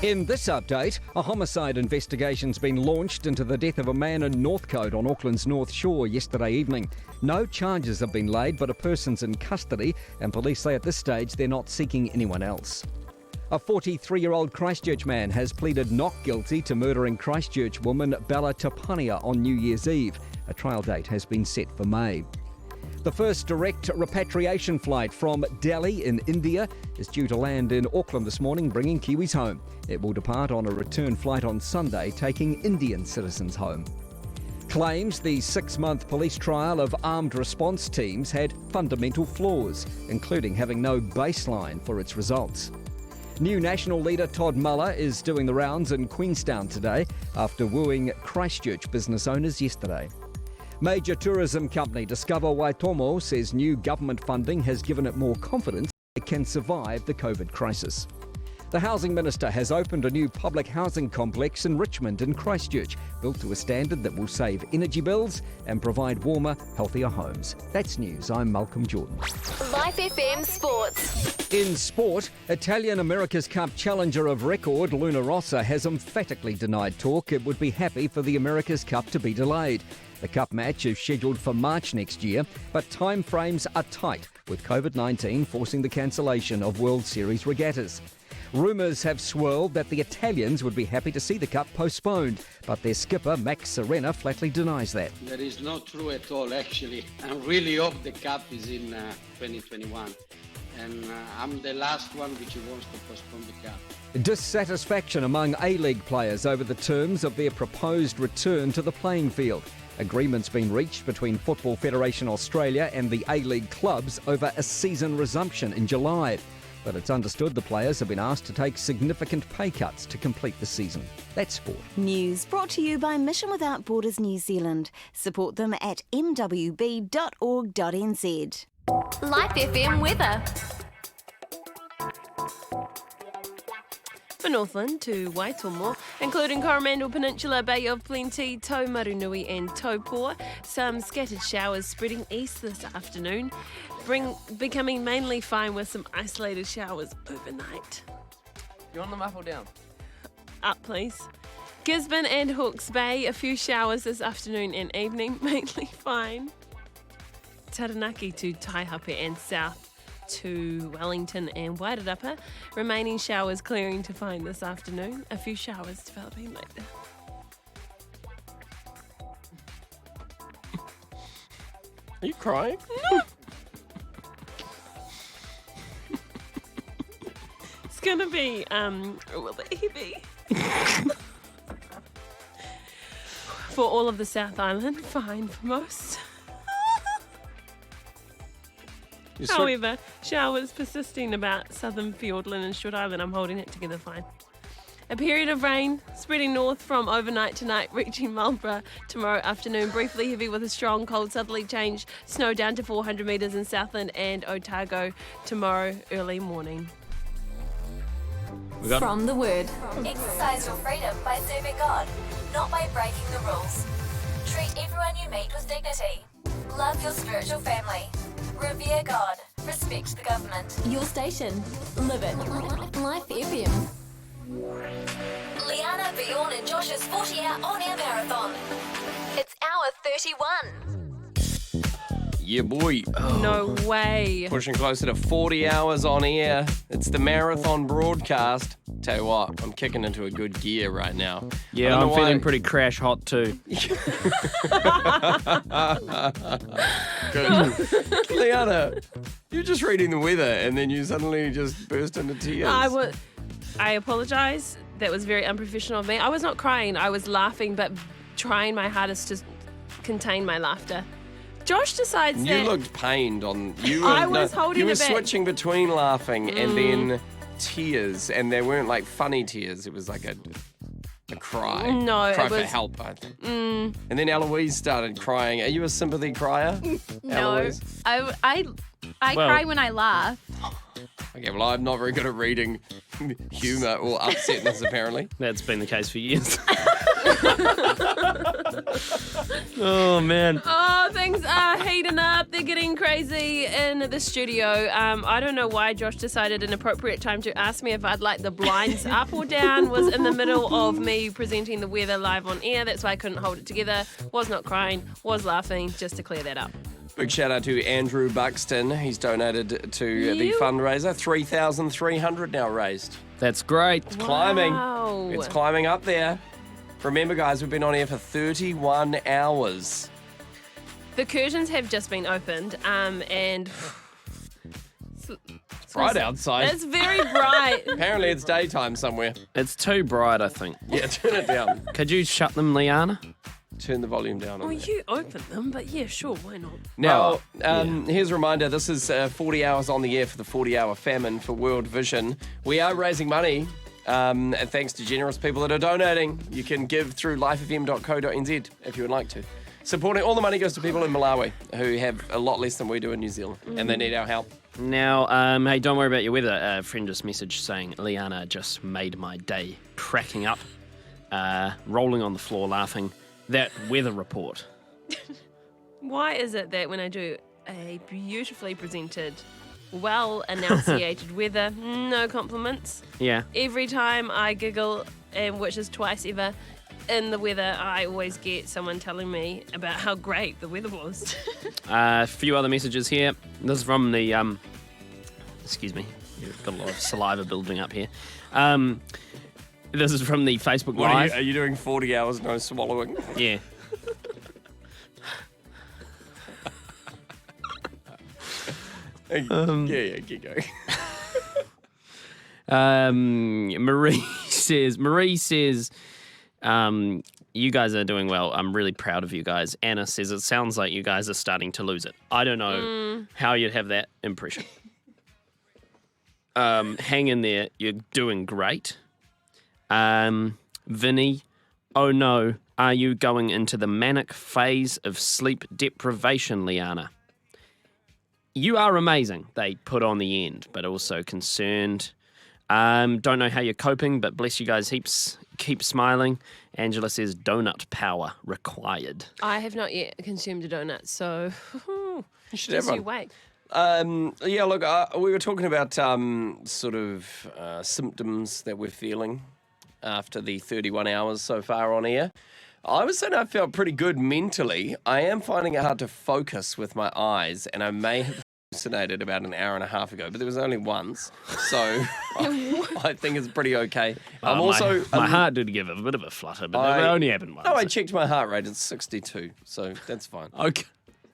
In this update, a homicide investigation's been launched into the death of a man in Northcote on Auckland's North Shore yesterday evening. No charges have been laid, but a person's in custody, and police say at this stage they're not seeking anyone else. A 43-year-old Christchurch man has pleaded not guilty to murdering Christchurch woman Bella Tapania on New Year's Eve. A trial date has been set for May. The first direct repatriation flight from Delhi in India is due to land in Auckland this morning, bringing Kiwis home. It will depart on a return flight on Sunday, taking Indian citizens home. Claims the 6-month police trial of armed response teams had fundamental flaws, including having no baseline for its results. New National leader Todd Muller is doing the rounds in Queenstown today after wooing Christchurch business owners yesterday. Major tourism company Discover Waitomo says new government funding has given it more confidence it can survive the COVID crisis. The Housing Minister has opened a new public housing complex in Richmond in Christchurch, built to a standard that will save energy bills and provide warmer, healthier homes. That's news. I'm Malcolm Jordan. Life FM Sports. In sport, Italian America's Cup challenger of record, Luna Rossa, has emphatically denied talk it would be happy for the America's Cup to be delayed. The Cup match is scheduled for March next year, but time frames are tight, with COVID-19 forcing the cancellation of World Series regattas. Rumours have swirled that the Italians would be happy to see the Cup postponed, but their skipper, Max Serena, flatly denies that. That is not true at all, actually. I really hope the Cup is in 2021. And I'm the last one which wants to postpone the Cup. Dissatisfaction among A-League players over the terms of their proposed return to the playing field. Agreement's been reached between Football Federation Australia and the A-League clubs over a season resumption in July. But it's understood the players have been asked to take significant pay cuts to complete the season. That's sport. News brought to you by Mission Without Borders New Zealand. Support them at mwb.org.nz. Life FM weather. For Northland to Waitomo, including Coromandel Peninsula, Bay of Plenty, Taumarunui and Taupo. Some scattered showers spreading east this afternoon, becoming mainly fine with some isolated showers overnight. You want them up or down? Up, please. Gisborne and Hawke's Bay, a few showers this afternoon and evening, mainly fine. Taranaki to Taihape and south to Wellington and Wairarapa. Remaining showers clearing to find this afternoon. A few showers developing later. Are you crying? No. It's going to be a little bit heavy. For all of the South Island, fine for most. However, showers persisting about southern Fiordland and Short Island. I'm holding it together fine. A period of rain spreading north from overnight tonight, reaching Marlborough tomorrow afternoon. Briefly heavy with a strong cold southerly change. Snow down to 400 metres in Southland and Otago tomorrow early morning. From the Word. Exercise your freedom by serving God, not by breaking the rules. Treat everyone you meet with dignity. Love your spiritual family. Revere God. Respect the government. Your station. Live it. Life FM. Leanna, Bjorn and Josh's 40-hour on-air marathon. It's hour 31. Yeah, boy. No way. Pushing closer to 40 hours on air. It's the marathon broadcast. Tell you what, I'm kicking into a good gear right now. Yeah, I'm feeling pretty crash hot too. Good. Leanna, you're just reading the weather and then you suddenly just burst into tears. I apologise. That was very unprofessional of me. I was not crying. I was laughing, but trying my hardest to contain my laughter. Josh decides that... You looked pained on... I was holding You were it back. switching between laughing and then tears, and they weren't like funny tears. It was like a cry. No, cry it was... for help, I think. And then Eloise started crying. Are you a sympathy crier? No. Eloise? I cry when I laugh. Okay, well, I'm not very good at reading humour or upsetness, apparently. That's been the case for years. Oh, man. Oh, things are heating up. They're getting crazy in the studio. I don't know why Josh decided an appropriate time to ask me if I'd like the blinds up or down. Was in the middle of me presenting the weather live on air. That's why I couldn't hold it together. Was not crying. Was laughing. Just to clear that up. Big shout out to Andrew Buxton. He's donated to the fundraiser. 3,300 now raised. That's great. It's climbing. Wow. It's climbing up there. Remember, guys, we've been on air for 31 hours. The curtains have just been opened, and It's bright outside. it's very bright. Apparently it's daytime somewhere. It's too bright, I think. Yeah, turn it down. Could you shut them, Leanna? Turn the volume down on Well, there. you opened them, but yeah, sure, why not? Now, here's a reminder. This is 40 hours on the air for the 40-hour famine for World Vision. We are raising money, and thanks to generous people that are donating. You can give through lifefm.co.nz if you would like to. Supporting all the money goes to people in Malawi who have a lot less than we do in New Zealand, and they need our help. Now, hey, don't worry about your weather. A friend just messaged saying, Leanna just made my day, cracking up, rolling on the floor laughing. That weather report. Why is it that when I do a beautifully presented, well-enunciated weather, no compliments? Yeah. Every time I giggle, which is twice ever, in the weather, I always get someone telling me about how great the weather was. A few other messages here. This is from the, excuse me, you've got a lot of saliva building up here. This is from the Facebook Live. Are you doing 40 hours no swallowing? Yeah. Yeah, keep going. Marie says, you guys are doing well. I'm really proud of you guys. Anna says, it sounds like you guys are starting to lose it. I don't know how you'd have that impression. Hang in there. You're doing great. Vinny, oh no, are you going into the manic phase of sleep deprivation, Leanna? You are amazing, they put on the end, but also concerned. Don't know how you're coping, but bless you guys heaps. Keep smiling. Angela says donut power required. I have not yet consumed a donut, so You should just have you one. wait. Yeah, look, we were talking about sort of symptoms that we're feeling after the 31 hours so far on air. I was saying I felt pretty good mentally. I am finding it hard to focus with my eyes, and I may have hallucinated about an hour and a half ago, but there was only once, so I think it's pretty okay. I'm also my heart did give a bit of a flutter, but it only happened once. No, I checked my heart rate. It's 62, so that's fine. Okay,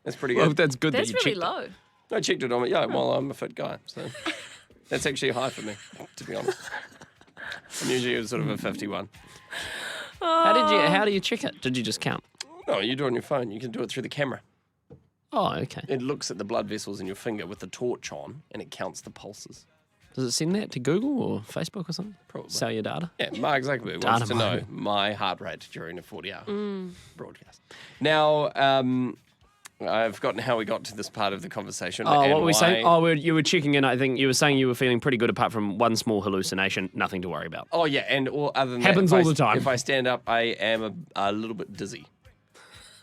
That's pretty good. well, that's good That's that you really checked it. low. I checked it on. Yeah, well, I'm a fit guy, so that's actually high for me, to be honest. I'm usually sort of a 51. How do you check it? Did you just count? No, you do it on your phone. You can do it through the camera. Oh, okay. It looks at the blood vessels in your finger with the torch on, and it counts the pulses. Does it send that to Google or Facebook or something? Probably. Sell your data? Yeah, Mark Zuckerberg wants to know my heart rate during a 40-hour broadcast. Now, I've forgotten how we got to this part of the conversation. Oh, and what were we why- saying? Oh, you were checking in. I think you were saying you were feeling pretty good apart from one small hallucination. Nothing to worry about. Oh, yeah, and other than Happens that, all the time. If I stand up, I am a little bit dizzy.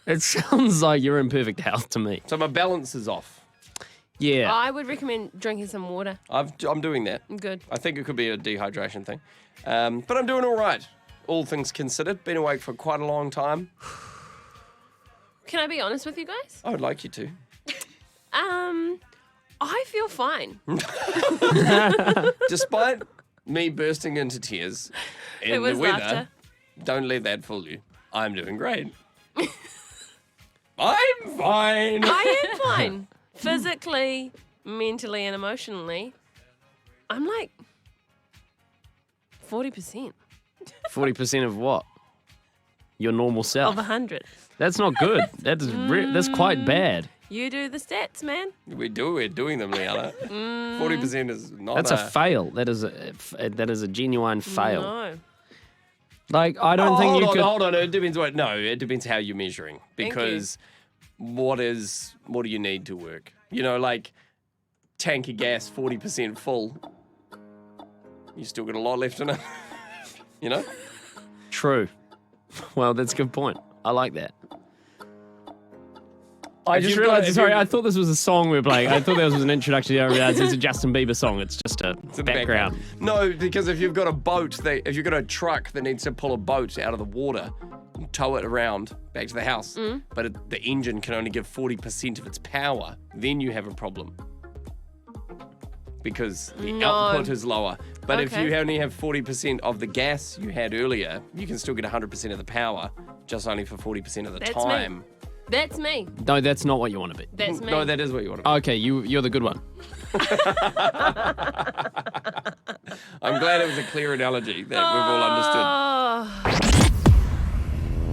It sounds like you're in perfect health to me. So my balance is off. Yeah. I would recommend drinking some water. I'm doing that. Good. I think it could be a dehydration thing. But I'm doing all right, all things considered. Been awake for quite a long time. Can I be honest with you guys? I would like you to. I feel fine. Despite me bursting into tears It in was the weather, laughter. don't let that fool you. I'm doing great. I'm fine. I am fine. Physically, mentally, and emotionally, I'm like 40% 40% of what? Your normal self. of 100. That's not good. That's quite bad. You do the stats, man. We're doing them, Leanna. 40% is not That's a fail. That is a genuine fail. No. Like, I don't think you could. Hold on. It depends it depends how you're measuring. Thank you. Because what do you need to work? You know, like tank of gas 40% full. You still got a lot left in it. You know? True. Well, that's a good point. I like that. I If just you've got- realised, if sorry, you've- I thought this was a song we were playing. I thought that was an introduction. I realised it's a Justin Bieber song. It's just a in the background. No, because if you've got a boat, if you've got a truck that needs to pull a boat out of the water, and tow it around back to the house, but the engine can only give 40% of its power, then you have a problem. Because the output is lower. But if Okay. you only have 40% of the gas you had earlier, you can still get 100% of the power, just only for 40% of the That's me. time. That's me. No, that's not what you want to be. That's me. No, that is what you want to be. Okay, you're the good one. I'm glad it was a clear analogy that we've all understood. Oh,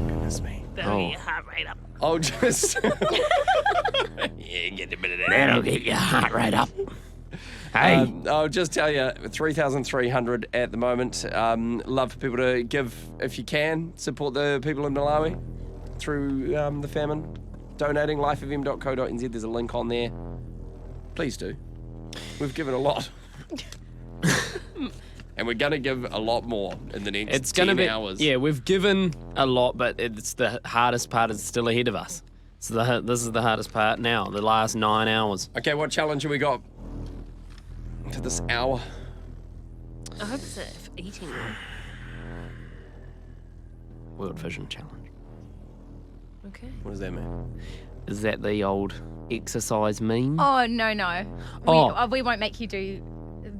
Goodness me. that'll get your heart rate up. I'll just... yeah, get a bit of that. That'll get your heart rate up. Hey. I'll just tell you, 3,300 at the moment. Love for people to give, if you can, support the people in Malawi through the famine. Donating, lifeofm.co.nz. There's a link on there. Please do. We've given a lot. And we're going to give a lot more in the next It's 10 going to be hours. Yeah, we've given a lot, but it's the hardest part is still ahead of us. So this is the hardest part now, the last 9 hours. Okay, what challenge have we got for this hour? I hope it's for eating. World Vision Challenge. Okay. What does that mean? Is that the old exercise meme? Oh, no. Oh. We won't make you do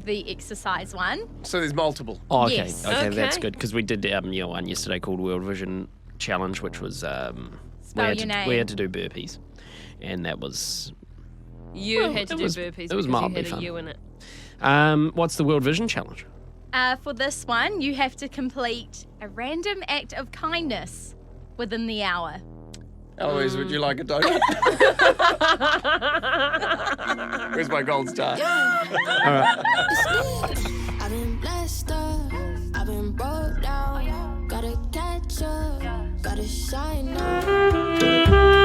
the exercise one. So there's multiple. Oh, okay. Yes. Okay, that's Okay. good because we did one yesterday called World Vision Challenge, which was we had your to, name. we had to do burpees, and that was You Well, had to it do was- burpees it was because you mildly had fun. a U in it. what's the World Vision Challenge? For this one, you have to complete a random act of kindness within the hour. Eloise, would you like a donut? Where's my gold star? All right. I've been blessed up, I've been broke down. Gotta catch up, gotta shine now.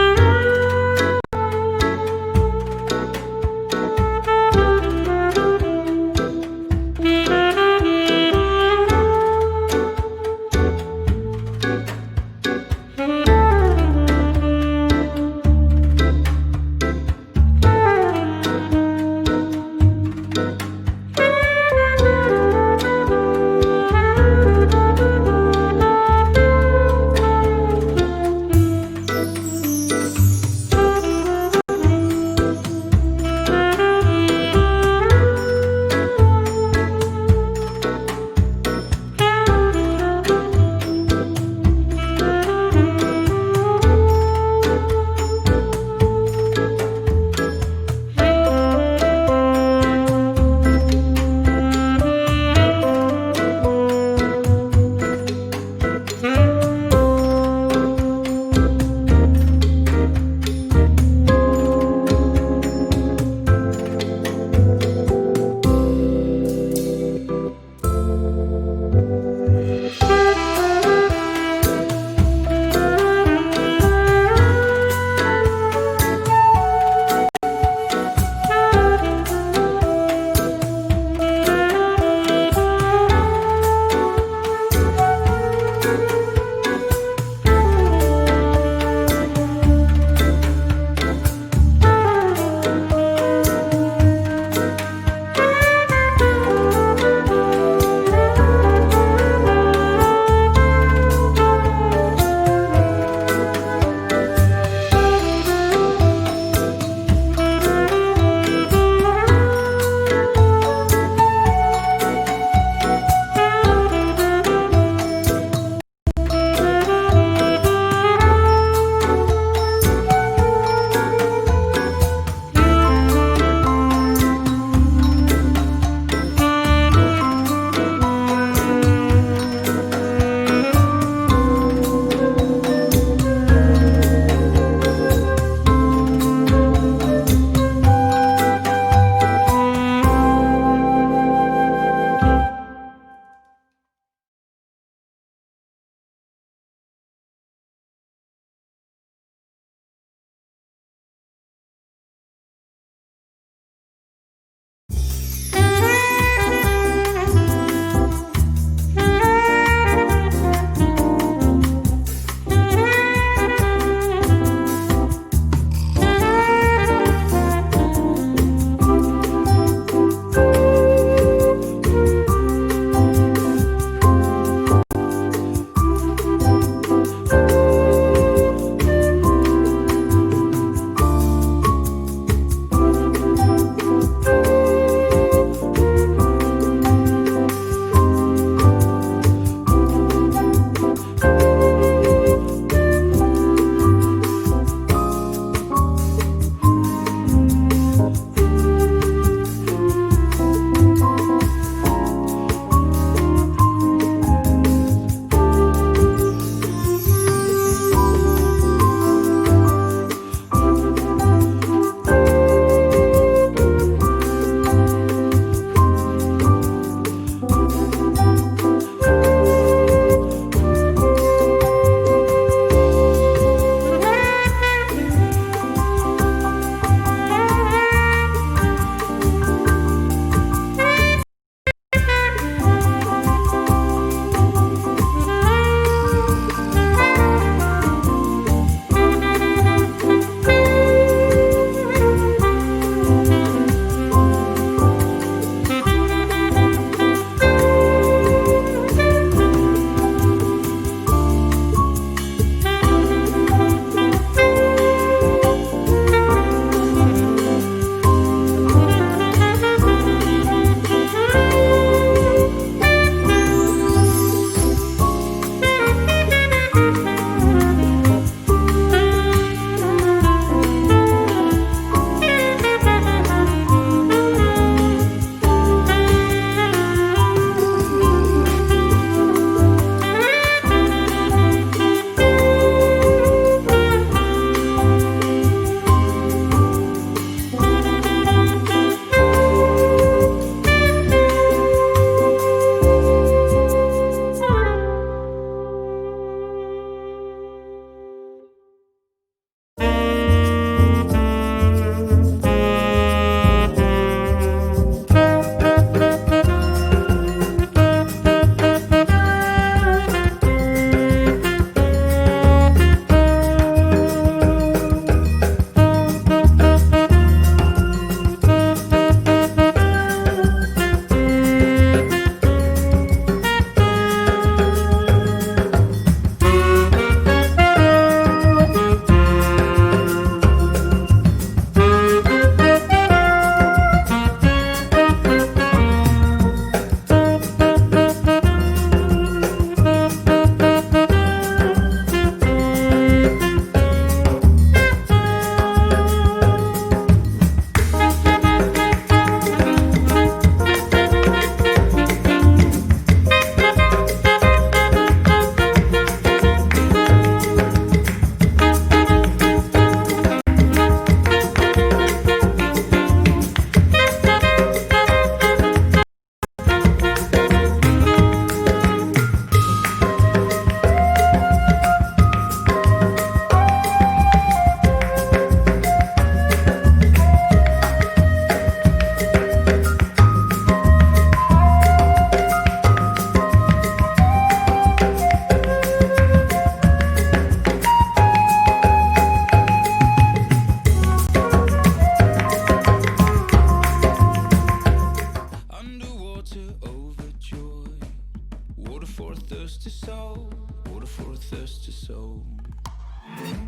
thirsty soul, water for a thirsty soul.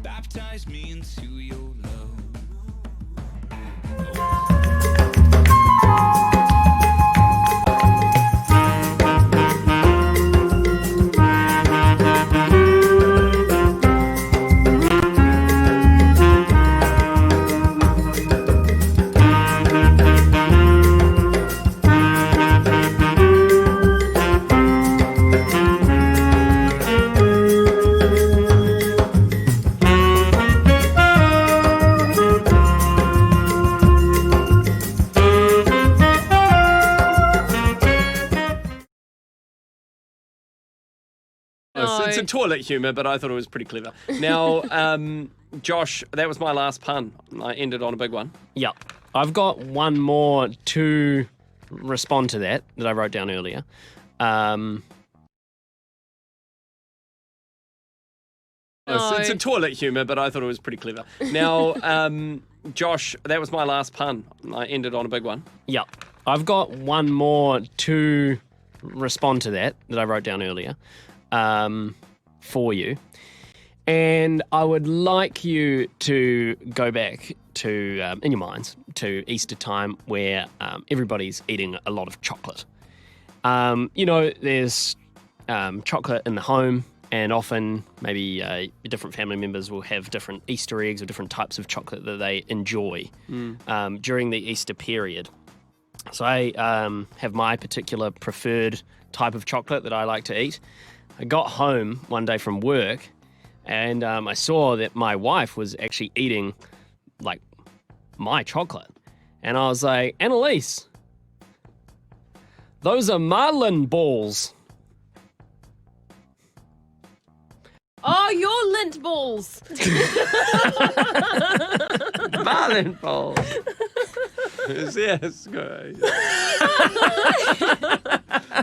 Baptize me into your love. It's a toilet humour, but I thought it was pretty clever. Now, Josh, that was my last pun. I ended on a big one. Yep. I've got one more to respond to that I wrote down earlier. It's a toilet humour, but I thought it was pretty clever. Now, Josh, that was my last pun. I ended on a big one. Yep. I've got one more to respond to that I wrote down earlier for you. And I would like you to go back to, in your minds, to Easter time where everybody's eating a lot of chocolate. There's chocolate in the home, and often maybe different family members will have different Easter eggs or different types of chocolate that they enjoy during the Easter period. So I have my particular preferred type of chocolate that I like to eat. I got home one day from work, and I saw that my wife was actually eating, like, my chocolate. And I was like, Annalise, those are marlin balls. Oh, your lint balls. Marlin balls. Yes, good.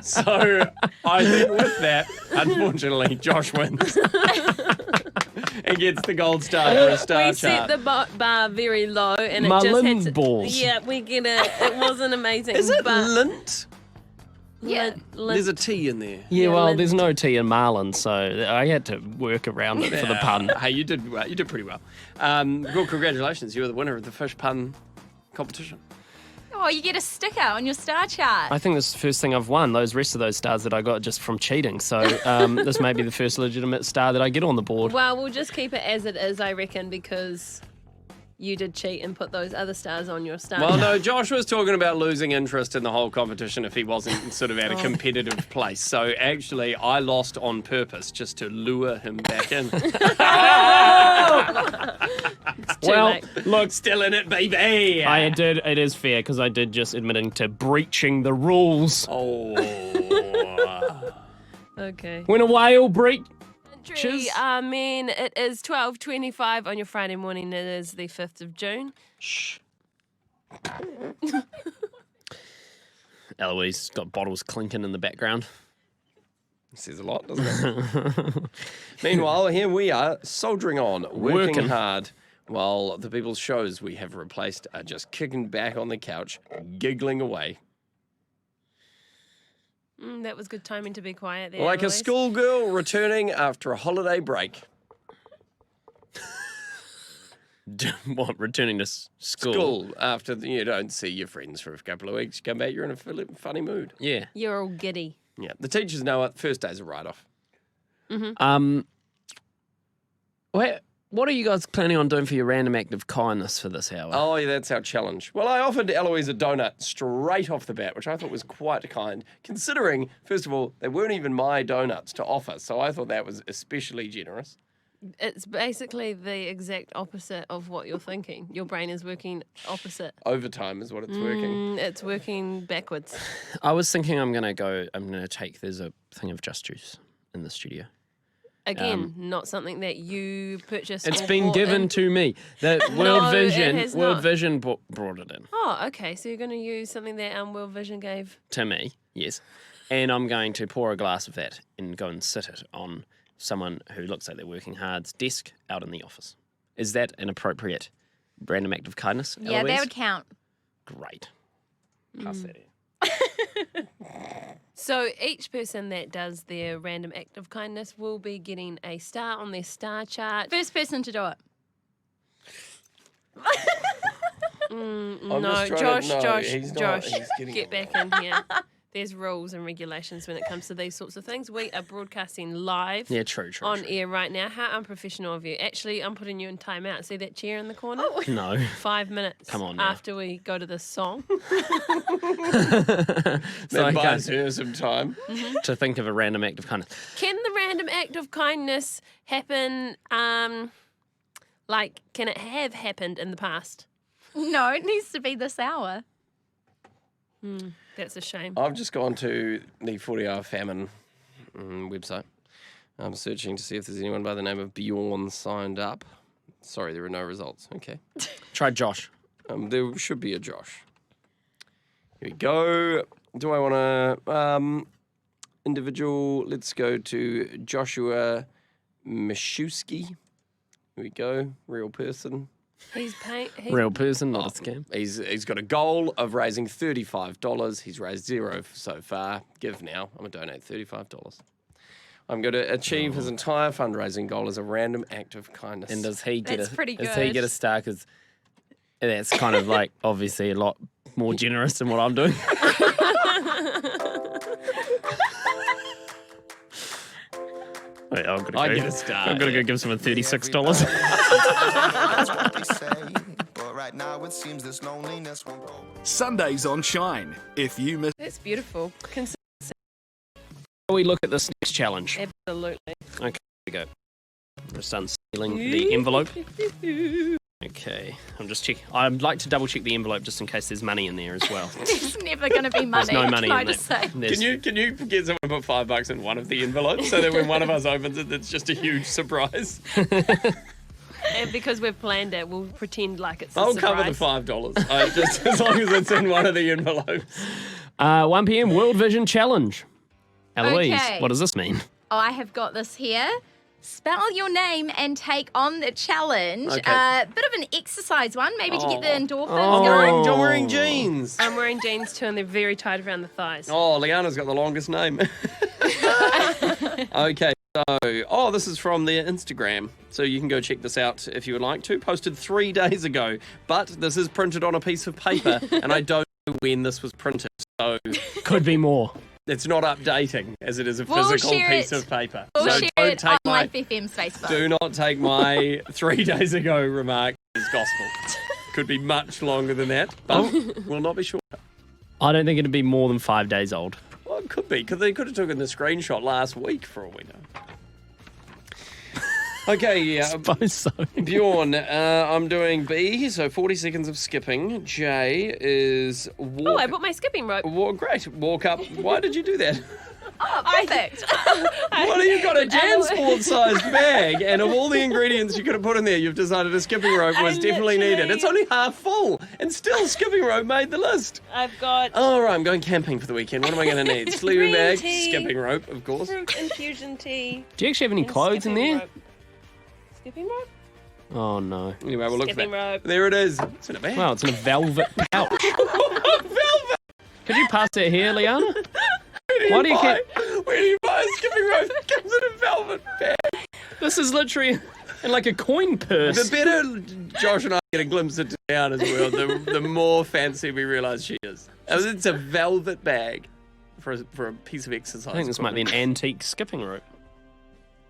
So, I think with that, unfortunately, Josh wins. And gets the gold star for a star We chart. set the bar very low, and it Marlin just had to... balls. Yeah, we get it. It wasn't amazing. Is it but lint? Yeah. There's a T in there. Yeah, well, lint. there's no tea in marlin, so I had to work around it for the pun. Hey, you did well. You did pretty well. Well, congratulations. You were the winner of the fish pun competition. Oh, you get a sticker on your star chart. I think this is the first thing I've won. Those rest of those stars that I got just from cheating. So this may be the first legitimate star that I get on the board. Well, we'll just keep it as it is, I reckon, because you did cheat and put those other stars on your star. Well, no, Josh was talking about losing interest in the whole competition if he wasn't sort of at a competitive place. So actually, I lost on purpose just to lure him back in. Well, late. Look, still in it, baby. I did. It is fair because I did just admitting to breaching the rules. Oh. Okay. When a whale breach. Men, it is 12:25 on your Friday morning. It is the 5th of June. Shh. Eloise got bottles clinking in the background. Says a lot, doesn't it? Meanwhile, here we are, soldiering on, working hard, while the people's shows we have replaced are just kicking back on the couch, giggling away. That was good timing to be quiet there. Like a Eloise. schoolgirl returning after a holiday break. What, returning to school? School, after you don't see your friends for a couple of weeks, you come back, you're in a funny mood. Yeah. You're all giddy. Yeah, the teachers know it. First day's a write-off. What are you guys planning on doing for your random act of kindness for this hour? Oh, yeah, that's our challenge. Well, I offered Eloise a donut straight off the bat, which I thought was quite kind, considering, first of all, they weren't even my donuts to offer, so I thought that was especially generous. It's basically the exact opposite of what you're thinking. Your brain is working opposite. Overtime is what it's working. It's working backwards. I was thinking there's a thing of Just Juice in the studio. Again, not something that you purchased. It's or been bought given in. to me. The No, World it Vision, has World not. Vision brought it in Oh, okay. So you're going to use something that World Vision gave. to me, yes. And I'm going to pour a glass of that and go and sit it on someone who looks like they're working hard's desk out in the office. Is that an appropriate random act of kindness, Yeah, Eloise? that would count. Great. Pass that in. So each person that does their random act of kindness will be getting a star on their star chart. First person to do it. No, Josh, get back in here. There's rules and regulations when it comes to these sorts of things. We are broadcasting live on air right now. How unprofessional of you. Actually, I'm putting you in timeout. See that chair in the corner? Oh. No. 5 minutes Come on now. after we go to this song. That buys her some time. To think of a random act of kindness. Can the random act of kindness happen, can it have happened in the past? No, it needs to be this hour. That's a shame. I've just gone to the 40-Hour Famine website. I'm searching to see if there's anyone by the name of Bjorn signed up. Sorry, there are no results. Okay. Try Josh. There should be a Josh. Here we go. Do I want to individual? Let's go to Joshua Mishewski. Here we go. Real person. He's paying. Real person, not a scam. He's got a goal of raising $35. He's raised $0 so far. Give now. I'm going to donate $35. I'm going to achieve his entire fundraising goal as a random act of kindness. And does he get That's pretty Does he good. get a star? Because that's kind of like obviously a lot more generous than what I'm doing. Wait, I get a star. I've got to go give someone $36. That's what they say. But right now it seems this loneliness won't go. Sundays on Shine. If you miss. That's beautiful. We look at this next challenge. Absolutely. Okay, here we go. Just unsealing the envelope. Okay, I'm just checking. I'd like to double check the envelope just in case there's money in there as well. There's never going to be money. There's no money can I in just there. say? Can you get someone to put $5 in one of the envelopes so that when one of us opens it, it's just a huge surprise? And because we've planned it, we'll pretend like it's a I'll surprise. cover the $5. Just as long as it's in one of the envelopes. 1 p.m. World Vision Challenge. Eloise, Okay. what does this mean? Oh, I have got this here. Spell your name and take on the challenge. Okay. Bit of an exercise one, maybe to get the endorphins I'm going. wearing jeans. I'm wearing jeans too, and they're very tight around the thighs. Oh, Leanna's got the longest name. Okay, so, this is from their Instagram. So you can go check this out if you would like to. Posted 3 days ago, but this is printed on a piece of paper, and I don't know when this was printed, so Could be more. it's not updating as it is a We'll physical share piece it. of paper. We'll So share don't it take on my Life FM's Facebook. Do not take my 3 days ago remark as gospel. Could be much longer than that, but we'll not be sure. I don't think it'd be more than 5 days old. Well, it could be, because they could have taken the screenshot last week for all we know. Okay, Suppose so. Bjorn, I'm doing B, so 40 seconds of skipping. J is walk. Oh, I bought my skipping rope. Great, walk up. Why did you do that? Oh, perfect. What have you got, a JanSport-sized bag, and of all the ingredients you could have put in there, you've decided a skipping rope was definitely needed. It's only half full, and still skipping rope made the list. I've got All right, I'm going camping for the weekend. What am I going to need? Sleeping Green bag, tea. skipping rope, of course. fruit infusion tea. Do you actually have any and clothes in skipping there? rope. Skipping rope? Oh, no. Anyway, we'll look for Skipping that. rope. There it is. It's in a bag. Wow, it's in a velvet pouch. Velvet! Could you pass that here, Leanna? Why do you Where do you buy a skipping rope that comes in a velvet bag? This is literally in like a coin purse. The better Josh and I get a glimpse into Leanna's world, the more fancy we realise she is. It's a velvet bag for a piece of exercise. I think this might be an antique skipping rope.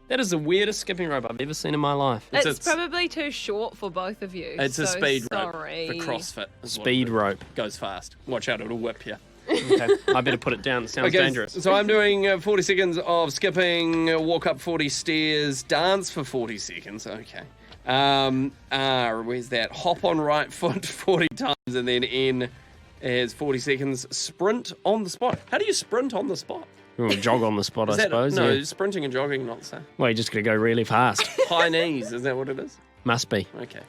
That is the weirdest skipping rope I've ever seen in my life. It's probably too short for both of you. It's a so speed sorry. rope for CrossFit. is what Speed it is. rope. Goes fast. Watch out, it'll whip you. Okay, I better put it down. It sounds dangerous. So I'm doing 40 seconds of skipping, walk up 40 stairs, dance for 40 seconds. Okay. Where's that? Hop on right foot 40 times, and then N is 40 seconds. Sprint on the spot. How do you sprint on the spot? We'll jog on the spot, I suppose. No, Yeah. sprinting and jogging are not the same. Well, you just got to go really fast. High knees, is that what it is? Must be. Okay.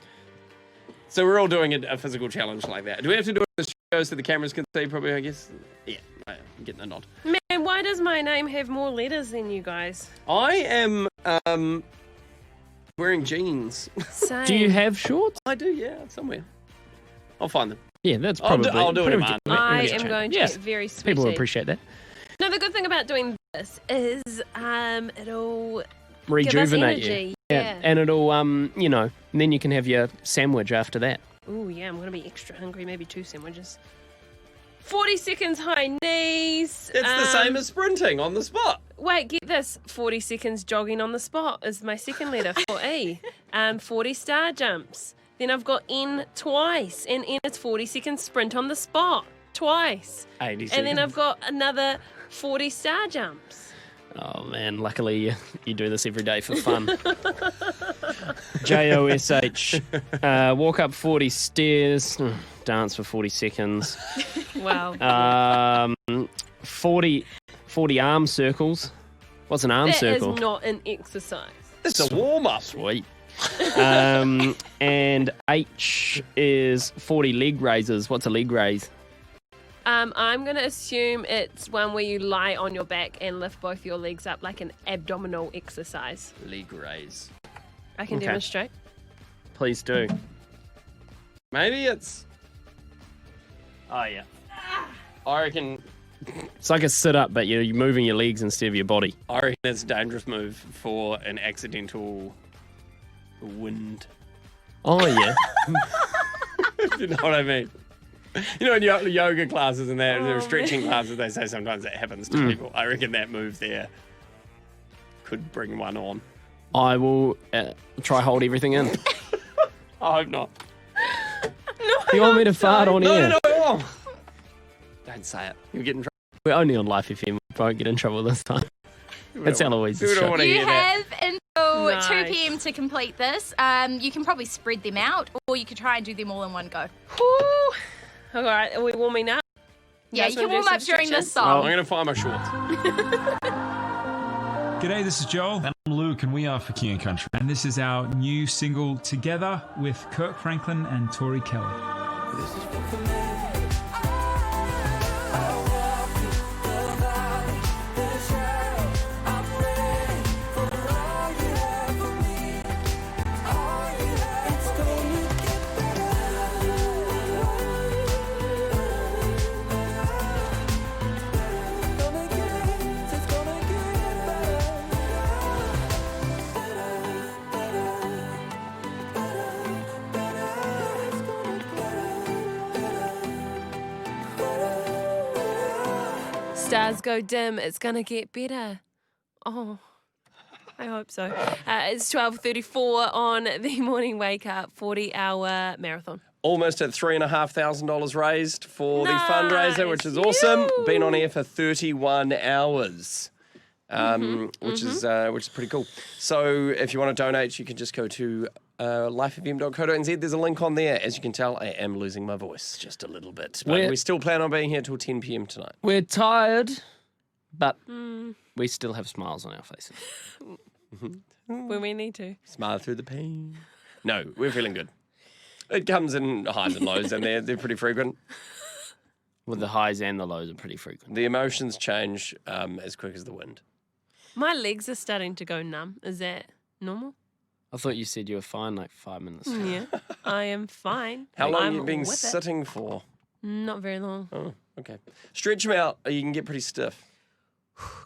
So we're all doing a physical challenge like that. Do we have to do it in the show so the cameras can see? Probably, I guess. Yeah, I'm getting the nod. Man, why does my name have more letters than you guys? I am wearing jeans. Same. Do you have shorts? I do, yeah, somewhere. I'll find them. Yeah, that's I'll probably. do it in pretty mine. much- I pretty am much going to yeah. get very sweaty. People will appreciate that. No, the good thing about doing this is it'll Rejuvenate give us energy. you. Yeah. And it'll, and then you can have your sandwich after that. Oh, yeah, I'm going to be extra hungry. Maybe 2 sandwiches. 40 seconds high knees. It's the same as sprinting on the spot. Wait, get this. 40 seconds jogging on the spot is my second letter for E. 40 star jumps. Then I've got N twice. And N is 40 seconds sprint on the spot. Twice. 80 seconds. And then I've got another 40 star jumps. Oh, man, luckily you do this every day for fun. JOSH. Walk up 40 stairs. Dance for 40 seconds. Wow. 40 arm circles. What's an arm circle? That is not an exercise. It's a warm-up. Sweet. And H is 40 leg raises. What's a leg raise? I'm going to assume it's one where you lie on your back and lift both your legs up like an abdominal exercise. Leg raise. I can demonstrate. Please do. Maybe it's... Oh, yeah. I reckon... It's like a sit-up, but you're moving your legs instead of your body. I reckon it's a dangerous move for an accidental wind. Oh, yeah. You know what I mean? You know, in yoga classes and that, there are stretching classes, they say sometimes that happens to people. I reckon that move there could bring one on. I will try hold everything in. I hope not. You want me to fart on air? No. Don't say it. You'll get in trouble. We're only on Life FM. We won't get in trouble this time. It's Eloise's show. You have until Nice. 2 p.m. to complete this. You can probably spread them out, or you could try and do them all in one go. Whew. All right, are we warming up? Yeah, Guys you can wanna do warm up some during this stretches? I'm song. going to find my shorts. G'day, this is Joel. And I'm Luke, and we are for King and Country. And this is our new single, Together, with Kirk Franklin and Tori Kelly. Stars go dim, it's gonna get better. Oh, I hope so. It's 12:34 on the morning wake up 40-hour marathon. Almost at $3,500 raised for the fundraiser, which is awesome. Been on air for 31 hours, which is pretty cool. So if you want to donate, you can just go to lifefm.co.nz. There's a link on there. As you can tell, I am losing my voice just a little bit. But we still plan on being here till 10 p.m. tonight. We're tired, but we still have smiles on our faces. When we need to. Smile through the pain. No, we're feeling good. It comes in highs and lows, and they're pretty frequent. Well, the highs and the lows are pretty frequent. The emotions change as quick as the wind. My legs are starting to go numb. Is that normal? I thought you said you were fine like 5 minutes ago. Yeah, I am fine. How long I'm have you been with it. sitting for? Not very long. Oh, okay. Stretch them out, or you can get pretty stiff.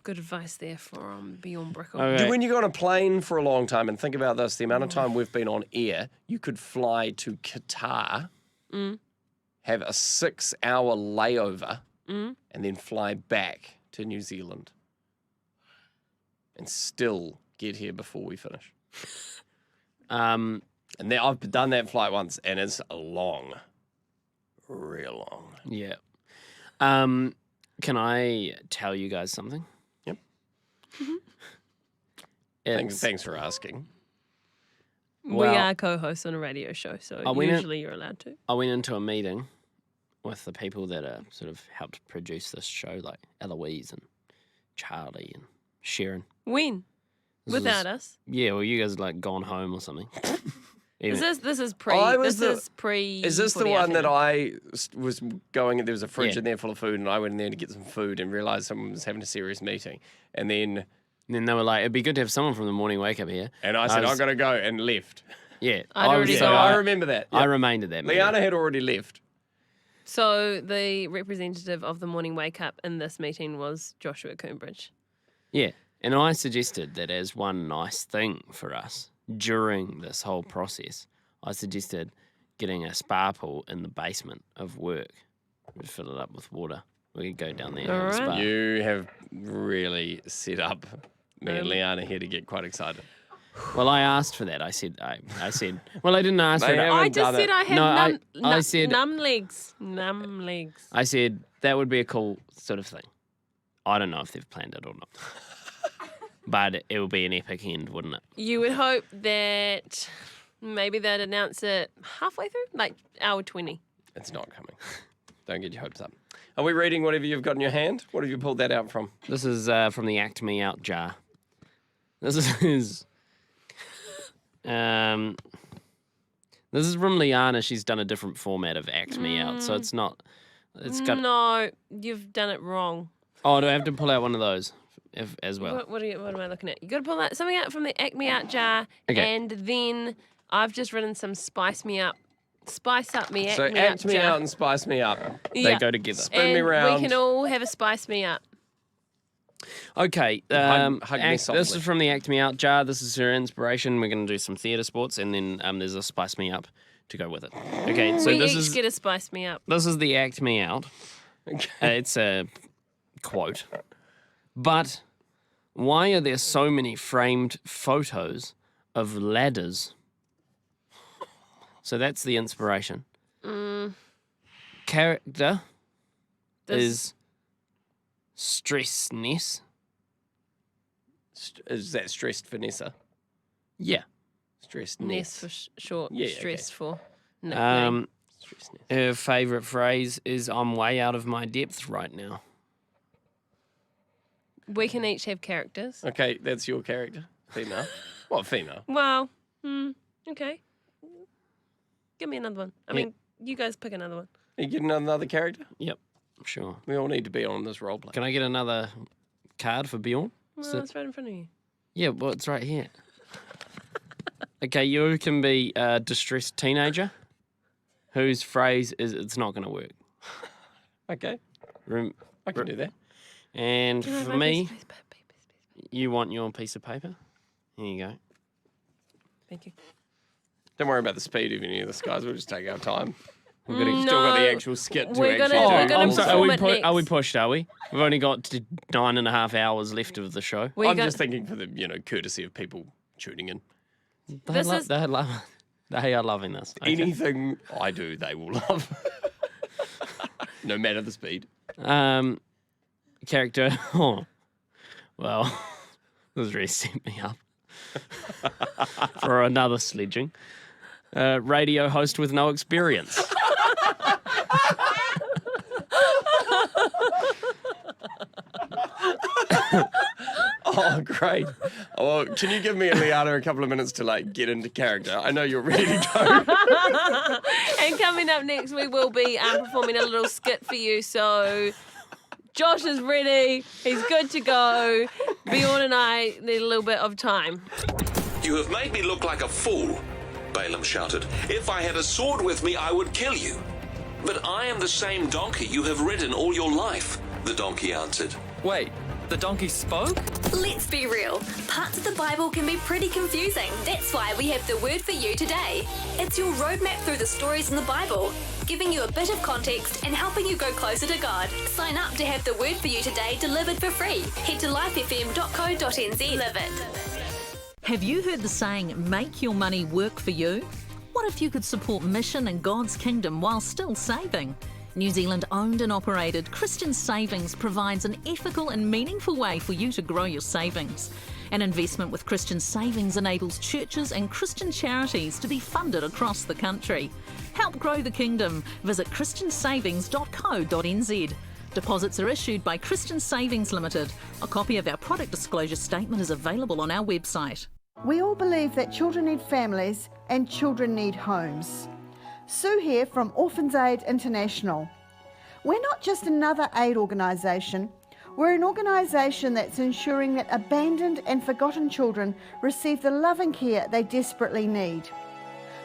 Good advice there for Bjorn Brickle. Okay. When you go on a plane for a long time, and think about this, the amount of time we've been on air, you could fly to Qatar, have a 6-hour layover, and then fly back to New Zealand. And still get here before we finish. And then I've done that flight once, and it's long. Real long. Yeah. Can I tell you guys something? Yep. It's- Thanks for asking. We Well, are co-hosts on a radio show, so usually you're allowed to. I went into a meeting with the people that are sort of helped produce this show, like Eloise and Charlie and Sharon. When? Without us? Yeah, well, you guys like gone home or something. Is this is pre? Is is pre. Is this the 40 one that FM. I was going and there was a fridge Yeah. in there full of food, and I went in there to get some food and realised someone was having a serious meeting, and then they were like, it'd be good to have someone from the morning wake up here. And I said, I've got to go, and left. Yeah. I'd already So gone. I remember that. I remained at that meeting. Leanna had already left. So the representative of the morning wake up in this meeting was Joshua Coombridge. Yeah, and I suggested that as one nice thing for us during this whole process, I suggested getting a spa pool in the basement of work. We'd fill it up with water. We could go down there and have a spa. You have really set up me and Leanna here to get quite excited. Well, I asked for that. I said, well, I didn't ask for it. I just said I had I said, numb legs. Numb legs. I said that would be a cool sort of thing. I don't know if they've planned it or not. But it will be an epic end, wouldn't it? You would hope that maybe they'd announce it halfway through, like hour 20. It's not coming. Don't get your hopes up. Are we reading whatever you've got in your hand? What have you pulled that out from? This is from the Act Me Out jar. This is from Leanna. She's done a different format of Act Me Out, so it's not. It's got. No, you've done it wrong. Oh, do I have to pull out one of those as well? What am I looking at? You got to pull out something out from the Act Me Out jar, Okay. and then I've just written some Spice Me Up. Spice up me, act So me act up, me jar. out and spice me up. Yeah. They go together. Spin me And round. we can all have a Spice Me Up. Okay, hug me this softly. is from the Act Me Out jar. This is her inspiration. We're going to do some theatre sports, and then there's a Spice Me Up to go with it. Okay, so We this each is get a Spice Me Up. this is the Act Me Out. It's a quote. But why are there so many framed photos of ladders? So that's the inspiration. Character is stressness. Is that stressed Vanessa? Yeah. Stressed Ness for short. Yeah, Stress for nickname. Her favourite phrase is "I'm way out of my depth right now." We can each have characters. Okay, that's your character. Female. What female? Well, okay. Give me another one. I Yeah. mean, you guys pick another one. You get another character? Yep, sure. We all need to be on this role play. Can I get another card for Bjorn? Well, it's right in front of you. Yeah, well, it's right here. Okay, you can be a distressed teenager whose phrase is "it's not going to work." Okay, I can do that. And Can I have for my me, piece of paper? you want your piece of paper? Here you go. Thank you. Don't worry about the speed of any of this, guys. We'll just take our time. We've Mm, still got the actual skit to We're actually gonna- do. we're I'm sorry, are we, perform it are we next. pushed, are we? We've only got 9.5 hours left of the show. I'm just thinking for the courtesy of people tuning in. They are loving this. Okay. Anything I do, they will love. No matter the speed. Character. Oh, well, this really set me up for another sledging. Radio host with no experience. Oh, great. Well, can you give me and Leanna a couple of minutes to get into character? I know you're ready to go. And coming up next, we will be performing a little skit for you. So Josh is ready. He's good to go. Bjorn and I need a little bit of time. You have made me look like a fool, Balaam shouted. If I had a sword with me, I would kill you. But I am the same donkey you have ridden all your life, the donkey answered. Wait, the donkey spoke? Let's be real. Parts of the Bible can be pretty confusing. That's why we have the word for you today. It's your roadmap through the stories in the Bible, giving you a bit of context and helping you go closer to God. Sign up to have the word for you today delivered for free. Head to lifefm.co.nz. Live it. Have you heard the saying, make your money work for you? What if you could support mission and God's kingdom while still saving? New Zealand owned and operated Christian Savings provides an ethical and meaningful way for you to grow your savings. An investment with Christian Savings enables churches and Christian charities to be funded across the country. Help grow the kingdom. Visit christiansavings.co.nz. Deposits are issued by Christian Savings Limited. A copy of our product disclosure statement is available on our website. We all believe that children need families and children need homes. Sue here from Orphans Aid International. We're not just another aid organisation, we're an organisation that's ensuring that abandoned and forgotten children receive the love and care they desperately need.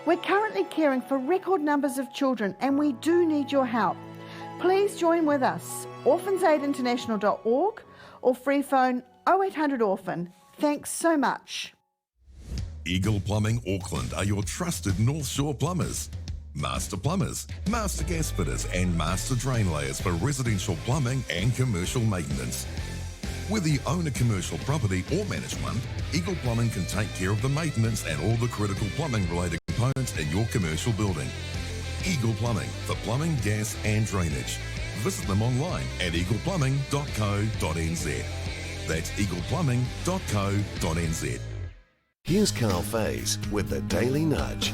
We're currently caring for record numbers of children and we do need your help. Please join with us, orphansaidinternational.org or free phone 0800 Orphan. Thanks so much. Eagle Plumbing Auckland are your trusted North Shore plumbers. Master plumbers, master gas fitters and master drain layers for residential plumbing and commercial maintenance. Whether you own a commercial property or manage one, Eagle Plumbing can take care of the maintenance and all the critical plumbing related components in your commercial building. Eagle Plumbing for plumbing, gas and drainage. Visit them online at eagleplumbing.co.nz. That's eagleplumbing.co.nz. Here's Carl Faze with the Daily Nudge.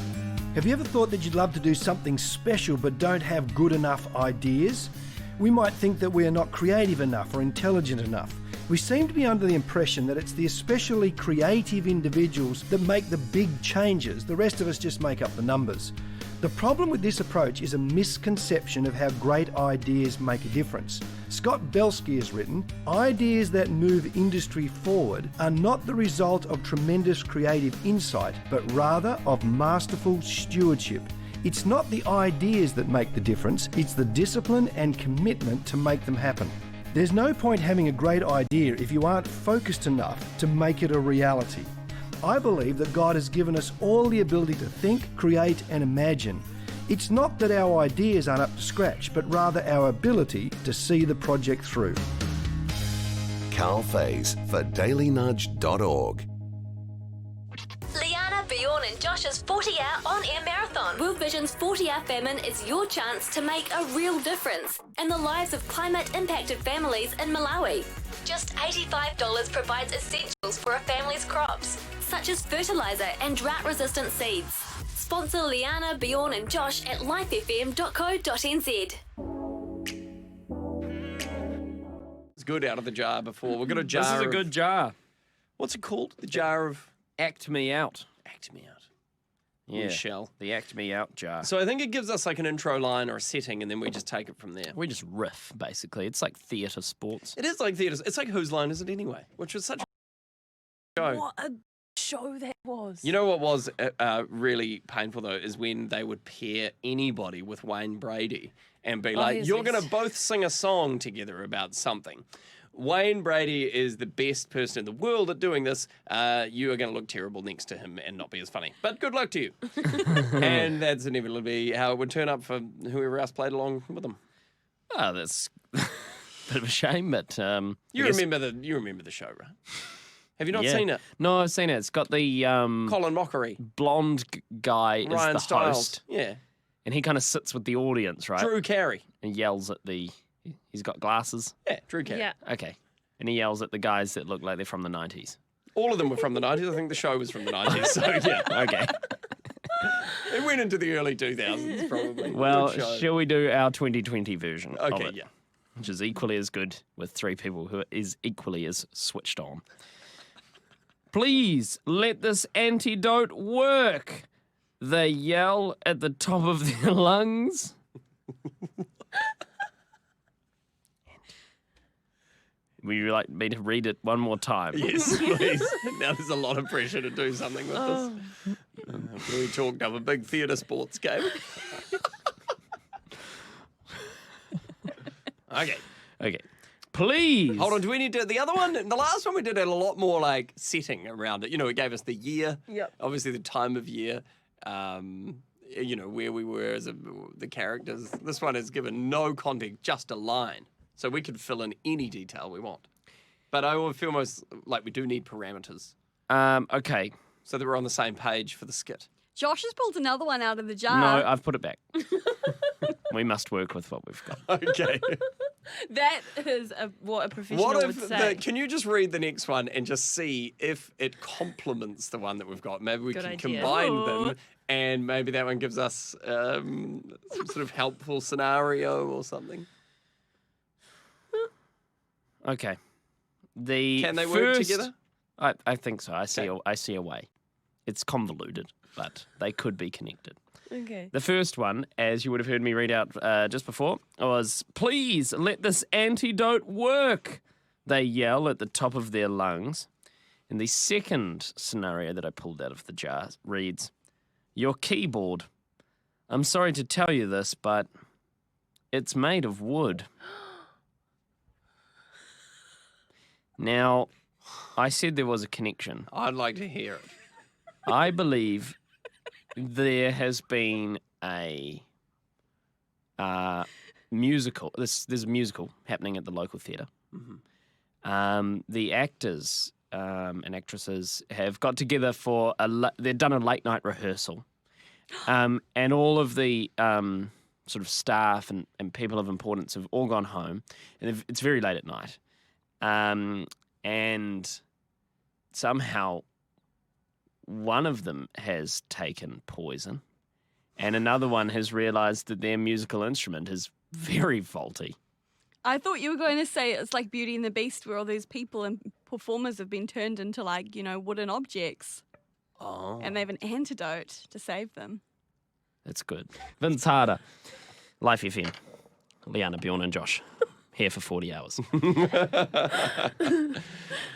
Have you ever thought that you'd love to do something special but don't have good enough ideas? We might think that we are not creative enough or intelligent enough. We seem to be under the impression that it's the especially creative individuals that make the big changes. The rest of us just make up the numbers. The problem with this approach is a misconception of how great ideas make a difference. Scott Belsky has written, ideas that move industry forward are not the result of tremendous creative insight, but rather of masterful stewardship. It's not the ideas that make the difference, it's the discipline and commitment to make them happen. There's no point having a great idea if you aren't focused enough to make it a reality. I believe that God has given us all the ability to think, create and imagine. It's not that our ideas aren't up to scratch, but rather our ability to see the project through. Carl Faze for dailynudge.org. Leanna, Bjorn and Josh's 40-hour on-air marathon. World Vision's 40-hour famine is your chance to make a real difference in the lives of climate-impacted families in Malawi. Just $85 provides essentials for a family's crops, such as fertilizer and drought-resistant seeds. Sponsor Leanna, Bjorn and Josh at lifefm.co.nz. It's good out of the jar before. We've got a jar. This is a good jar. What's it called? The jar of... Act Me Out. Act Me Out. Yeah, Michelle. The Act Me Out jar. So I think it gives us like an intro line or a setting and then we just take it from there. We just riff, basically. It's like theatre sports. It is like theatre. It's like Whose Line Is It Anyway? Which was such a show. What a show that was. You know what was really painful, though, is when they would pair anybody with Wayne Brady and be like, yes, you're yes. going to both sing a song together about something. Wayne Brady is the best person in the world at doing this. You are going to look terrible next to him and not be as funny. But good luck to you. And that's inevitably how it would turn up for whoever else played along with them. Oh, that's a bit of a shame, but... You remember the show, right? Have you not seen it? No, I've seen it. It's got the... Colin Mockery. Blonde guy Ryan is the Stiles. host. Yeah. And he kind of sits with the audience, right? Drew Carey. And yells at the... He's got glasses. Yeah, Drew Carey. Yeah. Okay. And he yells at the guys that look like they're from the 90s. All of them were from the 90s. I think the show was from the 90s. So, yeah. Okay. It went into the early 2000s, probably. Well, Good show. shall we do our 2020 version of Okay, it? yeah. Which is equally as good with three people who is equally as switched on. Please let this antidote work. They yell at the top of their lungs. Would you like me to read it one more time? Yes, please. Now there's a lot of pressure to do something with this. We talked up a big theatre sports game. Okay. Please. Hold on, do we need to... The other one, the last one we did had a lot more like setting around it. You know, it gave us the year. Yep. Obviously the time of year. You know, where we were as the characters. This one has given no context, just a line. So we could fill in any detail we want. But I feel almost like we do need parameters. Okay. So that we're on the same page for the skit. Josh has pulled another one out of the jar. No, I've put it back. We must work with what we've got. Okay. That is what a professional would say. Can you just read the next one and just see if it complements the one that we've got? Maybe we Good can idea. combine Ooh. them and maybe that one gives us some sort of helpful scenario or something. Okay. Can they work together? I think so. I see a way. It's convoluted, but they could be connected. Okay. The first one, as you would have heard me read out just before, was, please let this antidote work. They yell at the top of their lungs. And the second scenario that I pulled out of the jar reads, your keyboard. I'm sorry to tell you this, but It's made of wood. Now, I said there was a connection. I'd like to hear it. I believe there has been a musical. There's a musical happening at the local theatre. Mm-hmm. The actors and actresses have got together for they've done a late night rehearsal, and all of the sort of staff and people of importance have all gone home, and it's very late at night, and somehow one of them has taken poison, and another one has realised that their musical instrument is very faulty. I thought you were going to say it's like Beauty and the Beast, where all these people and performers have been turned into, like, wooden objects. Oh. And they have an antidote to save them. That's good. Vince Harder, Life FM, Leanna, Bjorn and Josh, here for 40 hours.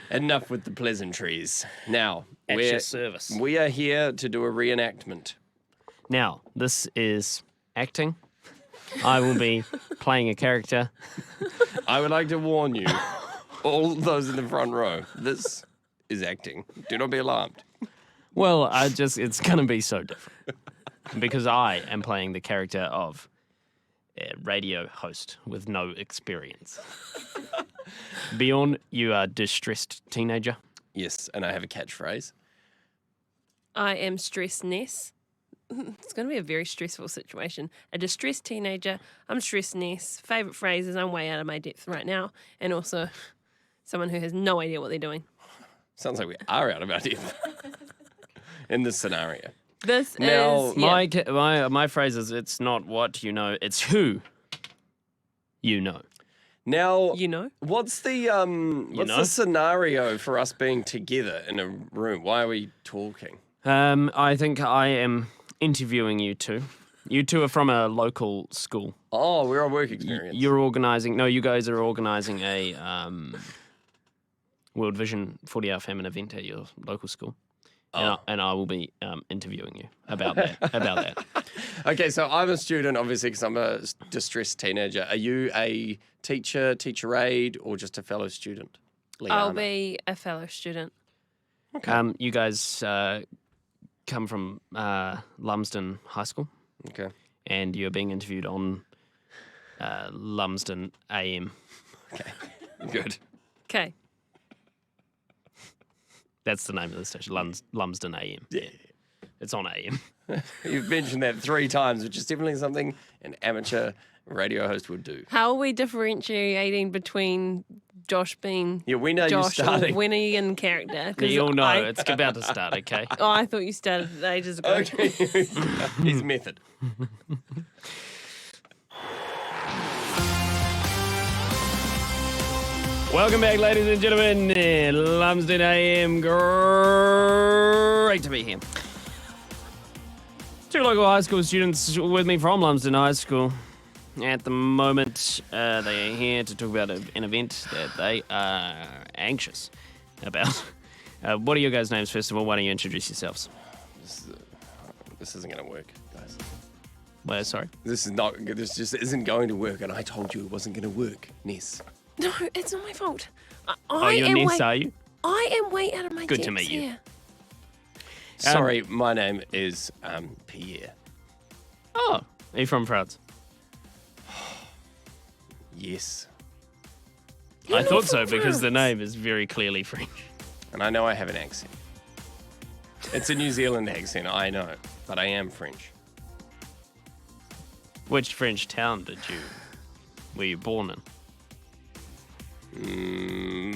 Enough with the pleasantries. Now, At your service. We are here to do a reenactment. Now, this is acting. I will be playing a character. I would like to warn you, all those in the front row, this is acting. Do not be alarmed. Well, it's going to be so different. Because I am playing the character of a radio host with no experience. Bjorn, you are a distressed teenager. Yes, and I have a catchphrase. I am stressed Ness. It's going to be a very stressful situation. A distressed teenager. I'm stressed Ness. Favourite phrase is I'm way out of my depth right now. And also someone who has no idea what they're doing. Sounds like we are out of our depth in this scenario. This now, is... My phrase is, it's not what you know, it's who you know. Now, you know, what's the the scenario for us being together in a room? Why are we talking? I think I am interviewing you two. You two are from a local school. Oh, we're on work experience. You're organising... No, you guys are organising a World Vision 40 Hour Famine event at your local school. Oh. And I will be interviewing you about that. Okay, so I'm a student, obviously, because I'm a distressed teenager. Are you a teacher, teacher aide, or just a fellow student? Leanna? I'll be a fellow student. Okay. You guys come from Lumsden High School. Okay. And you're being interviewed on Lumsden AM. Okay, good. Okay. That's the name of the station, Lumsden AM. Yeah. It's on AM. You've mentioned that 3 times, which is definitely something an amateur radio host would do. How are we differentiating between Josh being we know Josh you're starting. or Winnie in character? You all know it's about to start, okay? Oh, I thought you started ages ago. Okay. His method. Welcome back, ladies and gentlemen. Lumsden AM. Great to be here. 2 local high school students with me from Lumsden High School. At the moment, they are here to talk about an event that they are anxious about. What are your guys' names, first of all? Why don't you introduce yourselves? This isn't going to work, guys. Well, sorry? This just isn't going to work, and I told you it wasn't going to work, Ness. No, it's not my fault. You're Ness, are you? I am way out of my Good depths to meet you. here. Sorry, my name is Pierre. Oh, are you from France? Yes. I thought so because the name is very clearly French. And I know I have an accent. It's a New Zealand accent, I know, but I am French. Which French town were you born in?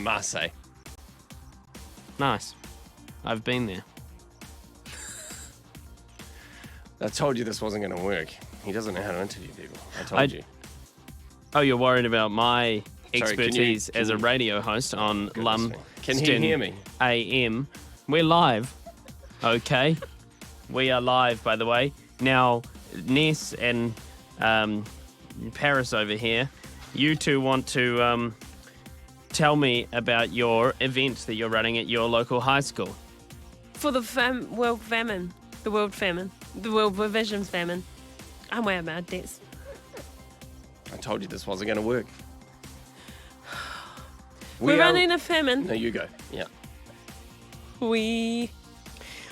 Marseille. Nice. I've been there. I told you this wasn't going to work. He doesn't know how to interview people. I told you. Oh, you're worried about my expertise can as a you- radio host on Lumsden Can he hear me? AM. We're live. Okay. We are live, by the way. Now, Ness and Paris over here, you two want to tell me about your event that you're running at your local high school. For the World Famine. The World Famine. The World Vision Famine. I'm way out of my depths. told you this wasn't going to work. We're running a famine. No, you go. Yeah.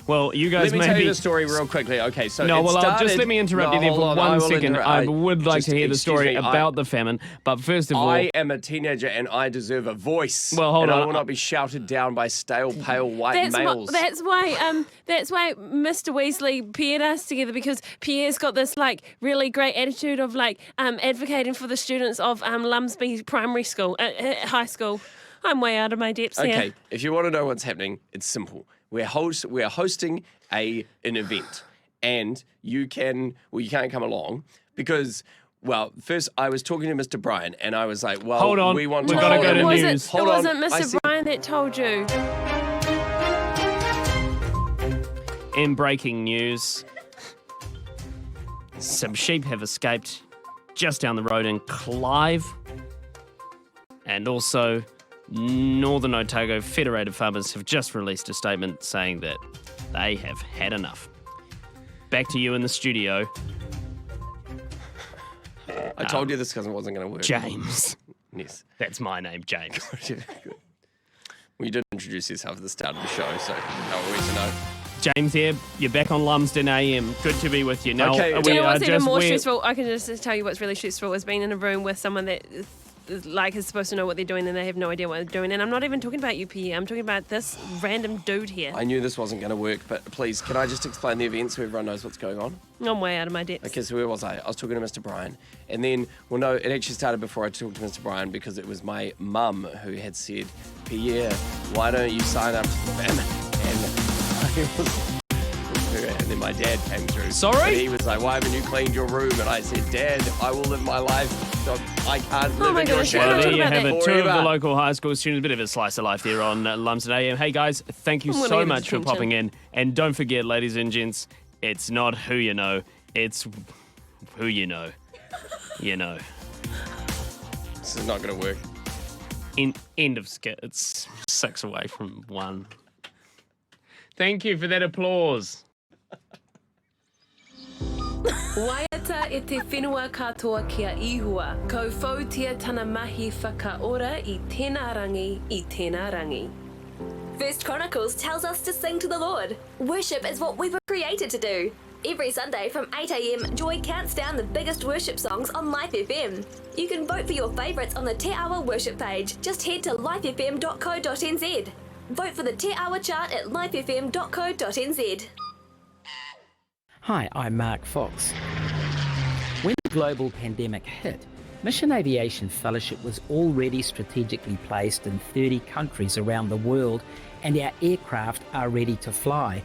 Well, you guys Let me may tell be... you the story real quickly. Okay, so No, it well, started... just let me interrupt you there hold for on, 1 second. I would like just to hear the excuse story me, about the famine, but first of all... I am a teenager and I deserve a voice. Well, hold and on. I will not be shouted down by stale, pale, white That's males. that's why Mr. Weasley paired us together, because Pierre's got this really great attitude of advocating for the students of Lumsby Primary School, high school. I'm way out of my depths here. Okay, if you want to know what's happening, it's simple. We're hosting an event, and you can't come along because. Well, first I was talking to Mr. Brian, and I was like, "Well, hold on, we want to." We've got to go to news. It wasn't Mr. Brian that told you. In breaking news, some sheep have escaped just down the road in Clive, and also Northern Otago Federated Farmers have just released a statement saying that they have had enough. Back to you in the studio. I told you this because it wasn't going to work. James. Yes. That's my name, James. Well, you did introduce yourself at the start of the show, so how are we to know? James here. You're back on Lumsden AM. Good to be with you. Now, Okay. Do you know what's even more stressful? I can just tell you what's really stressful is being in a room with someone that is supposed to know what they're doing and they have no idea what they're doing. And I'm not even talking about you, Pierre. I'm talking about this random dude here. I knew this wasn't going to work, but please, can I just explain the event so everyone knows what's going on? I'm way out of my depths. Okay, so where was I? I was talking to Mr. Brian. And then, well, no, it actually started before I talked to Mr. Brian because it was my mum who had said, Pierre, why don't you sign up to the famine? And then my dad came through. Sorry? And he was like, why haven't you cleaned your room? And I said, Dad, I will live my life. I can't live in your shadow. Well, there you have it. Two of the forever. local high school students. A bit of a slice of life there on Lumsden AM. Hey, guys, thank you I'm gonna so get much for attention. popping in. And don't forget, ladies and gents, it's not who you know, it's who you know. You know. This is not going to work. End of skit. It's 6 away from 1. Thank you for that applause. Waiata e te whenua katoa kia ihua, ko whautia tana mahi whakaora I tēnā rangi. First Chronicles tells us to sing to the Lord. Worship is what we were created to do. Every Sunday from 8 a.m, Joy counts down the biggest worship songs on Life FM. You can vote for your favourites on the Te Awa worship page. Just head to lifefm.co.nz. Vote for the Te Awa chart at lifefm.co.nz. Hi, I'm Mark Fox. When the global pandemic hit, Mission Aviation Fellowship was already strategically placed in 30 countries around the world, and our aircraft are ready to fly.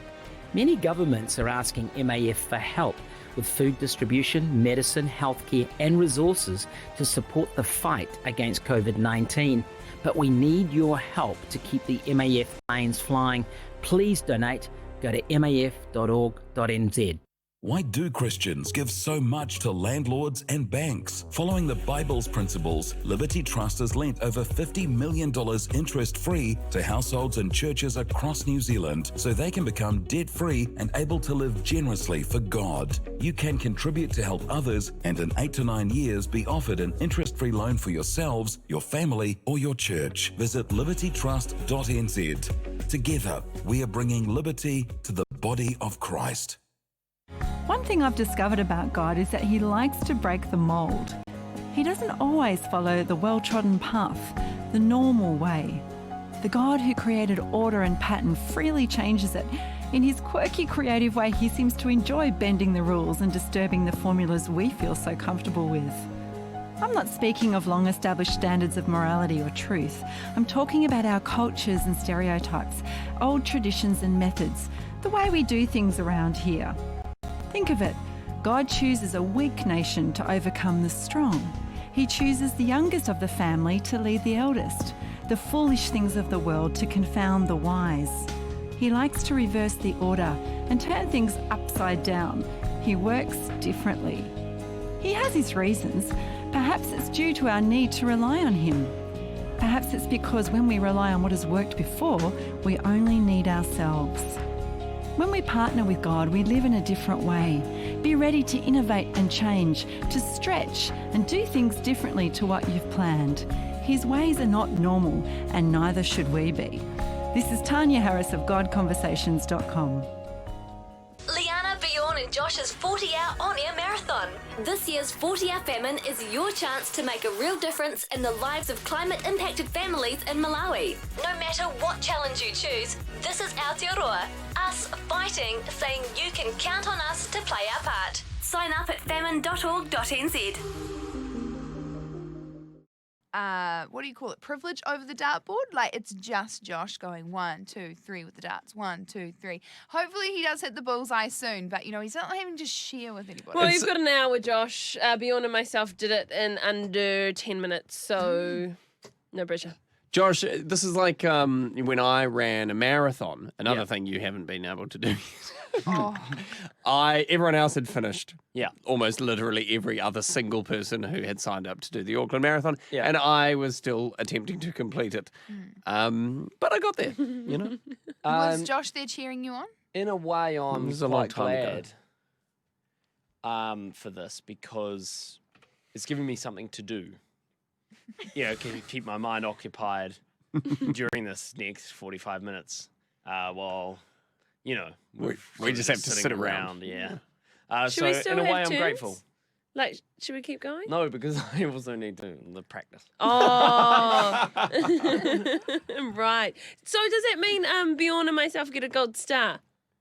Many governments are asking MAF for help with food distribution, medicine, healthcare, and resources to support the fight against COVID-19. But we need your help to keep the MAF planes flying. Please donate. Go to maf.org.nz. Why do Christians give so much to landlords and banks? Following the Bible's principles, Liberty Trust has lent over $50 million interest-free to households and churches across New Zealand so they can become debt-free and able to live generously for God. You can contribute to help others and in 8 to 9 years be offered an interest-free loan for yourselves, your family or your church. Visit libertytrust.nz. Together, we are bringing liberty to the body of Christ. One thing I've discovered about God is that he likes to break the mould. He doesn't always follow the well-trodden path, the normal way. The God who created order and pattern freely changes it. In his quirky, creative way, he seems to enjoy bending the rules and disturbing the formulas we feel so comfortable with. I'm not speaking of long-established standards of morality or truth. I'm talking about our cultures and stereotypes, old traditions and methods, the way we do things around here. Think of it. God chooses a weak nation to overcome the strong. He chooses the youngest of the family to lead the eldest, the foolish things of the world to confound the wise. He likes to reverse the order and turn things upside down. He works differently. He has his reasons. Perhaps it's due to our need to rely on him. Perhaps it's because when we rely on what has worked before, we only need ourselves. When we partner with God, we live in a different way. Be ready to innovate and change, to stretch and do things differently to what you've planned. His ways are not normal, and neither should we be. This is Tanya Harris of GodConversations.com. Leanna, Bjorn and Josh's 40-hour on-air marathon. This year's 40-hour famine is your chance to make a real difference in the lives of climate-impacted families in Malawi. No matter what challenge you choose, this is Aotearoa, us fighting, saying you can count on us to play our part. Sign up at famine.org.nz. What do you call it? Privilege over the dartboard? Like, it's just Josh going 1, 2, 3 with the darts. 1, 2, 3. Hopefully he does hit the bullseye soon, but, he's not having to share with anybody. Well, you've got an hour, Josh. Bjorn and myself did it in under 10 minutes, so no pressure. Josh, this is like when I ran a marathon, another thing you haven't been able to do. Everyone else had finished. Yeah. Almost literally every other single person who had signed up to do the Auckland Marathon. Yeah. And I was still attempting to complete it. But I got there, Was Josh there cheering you on? In a way, I'm a long quite time glad for this because it's giving me something to do. Keep my mind occupied during this next 45 minutes while, we just have to sit around. Yeah. Should we still in a have way, turns? I'm grateful. Like, should we keep going? No, because I also need to the practice. Oh, right. So does that mean Bjorn and myself get a gold star?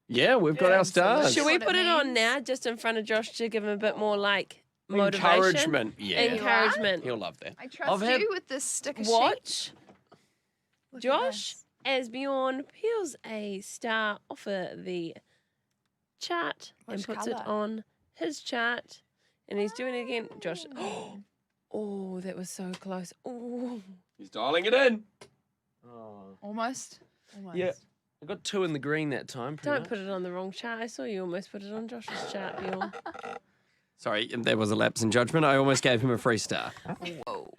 Yeah, we've got our stars. Should we put it on now, just in front of Josh, to give him a bit more motivation? Encouragement. Yeah. Encouragement. He'll love that. I trust you with this sticker sheet. Watch. Josh, as Bjorn peels a star off of the chart and puts it on his chart, and he's doing it again. Josh. Oh, that was so close. Oh. He's dialing it in. Almost. Yeah. I got 2 in the green that time. Don't put it on the wrong chart. I saw you almost put it on Josh's chart, Bjorn. Sorry, there was a lapse in judgment. I almost gave him a free star. Whoa.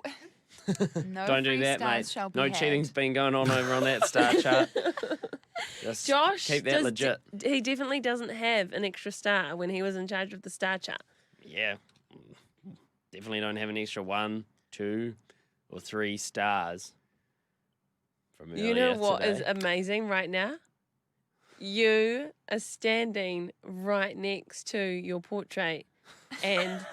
No Don't do free that, stars mate. shall be No had. cheating's been going on over on that star chart. Just Josh, keep that legit. He definitely doesn't have an extra star when he was in charge of the star chart. Yeah. Definitely don't have an extra 1, 2, or 3 stars. From You know earlier what today. is amazing right now? You are standing right next to your portrait, and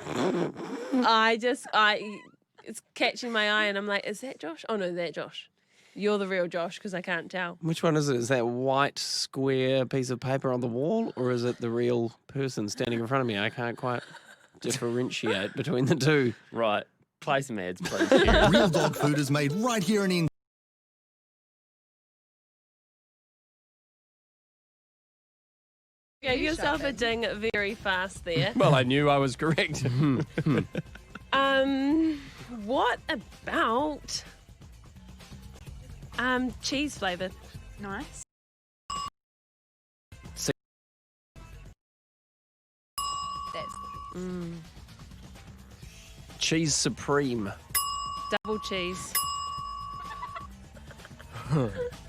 it's catching my eye, and I'm like, is that Josh? Oh no, that's Josh. You're the real Josh because I can't tell. Which one is it? Is that white square piece of paper on the wall, or is it the real person standing in front of me? I can't quite differentiate between the two. Right. Play some ads, please. Real dog food is made right here in India. Gave yourself a ding very fast there. Well, I knew I was correct. What about cheese flavored? Nice. Cheese Supreme. Double cheese.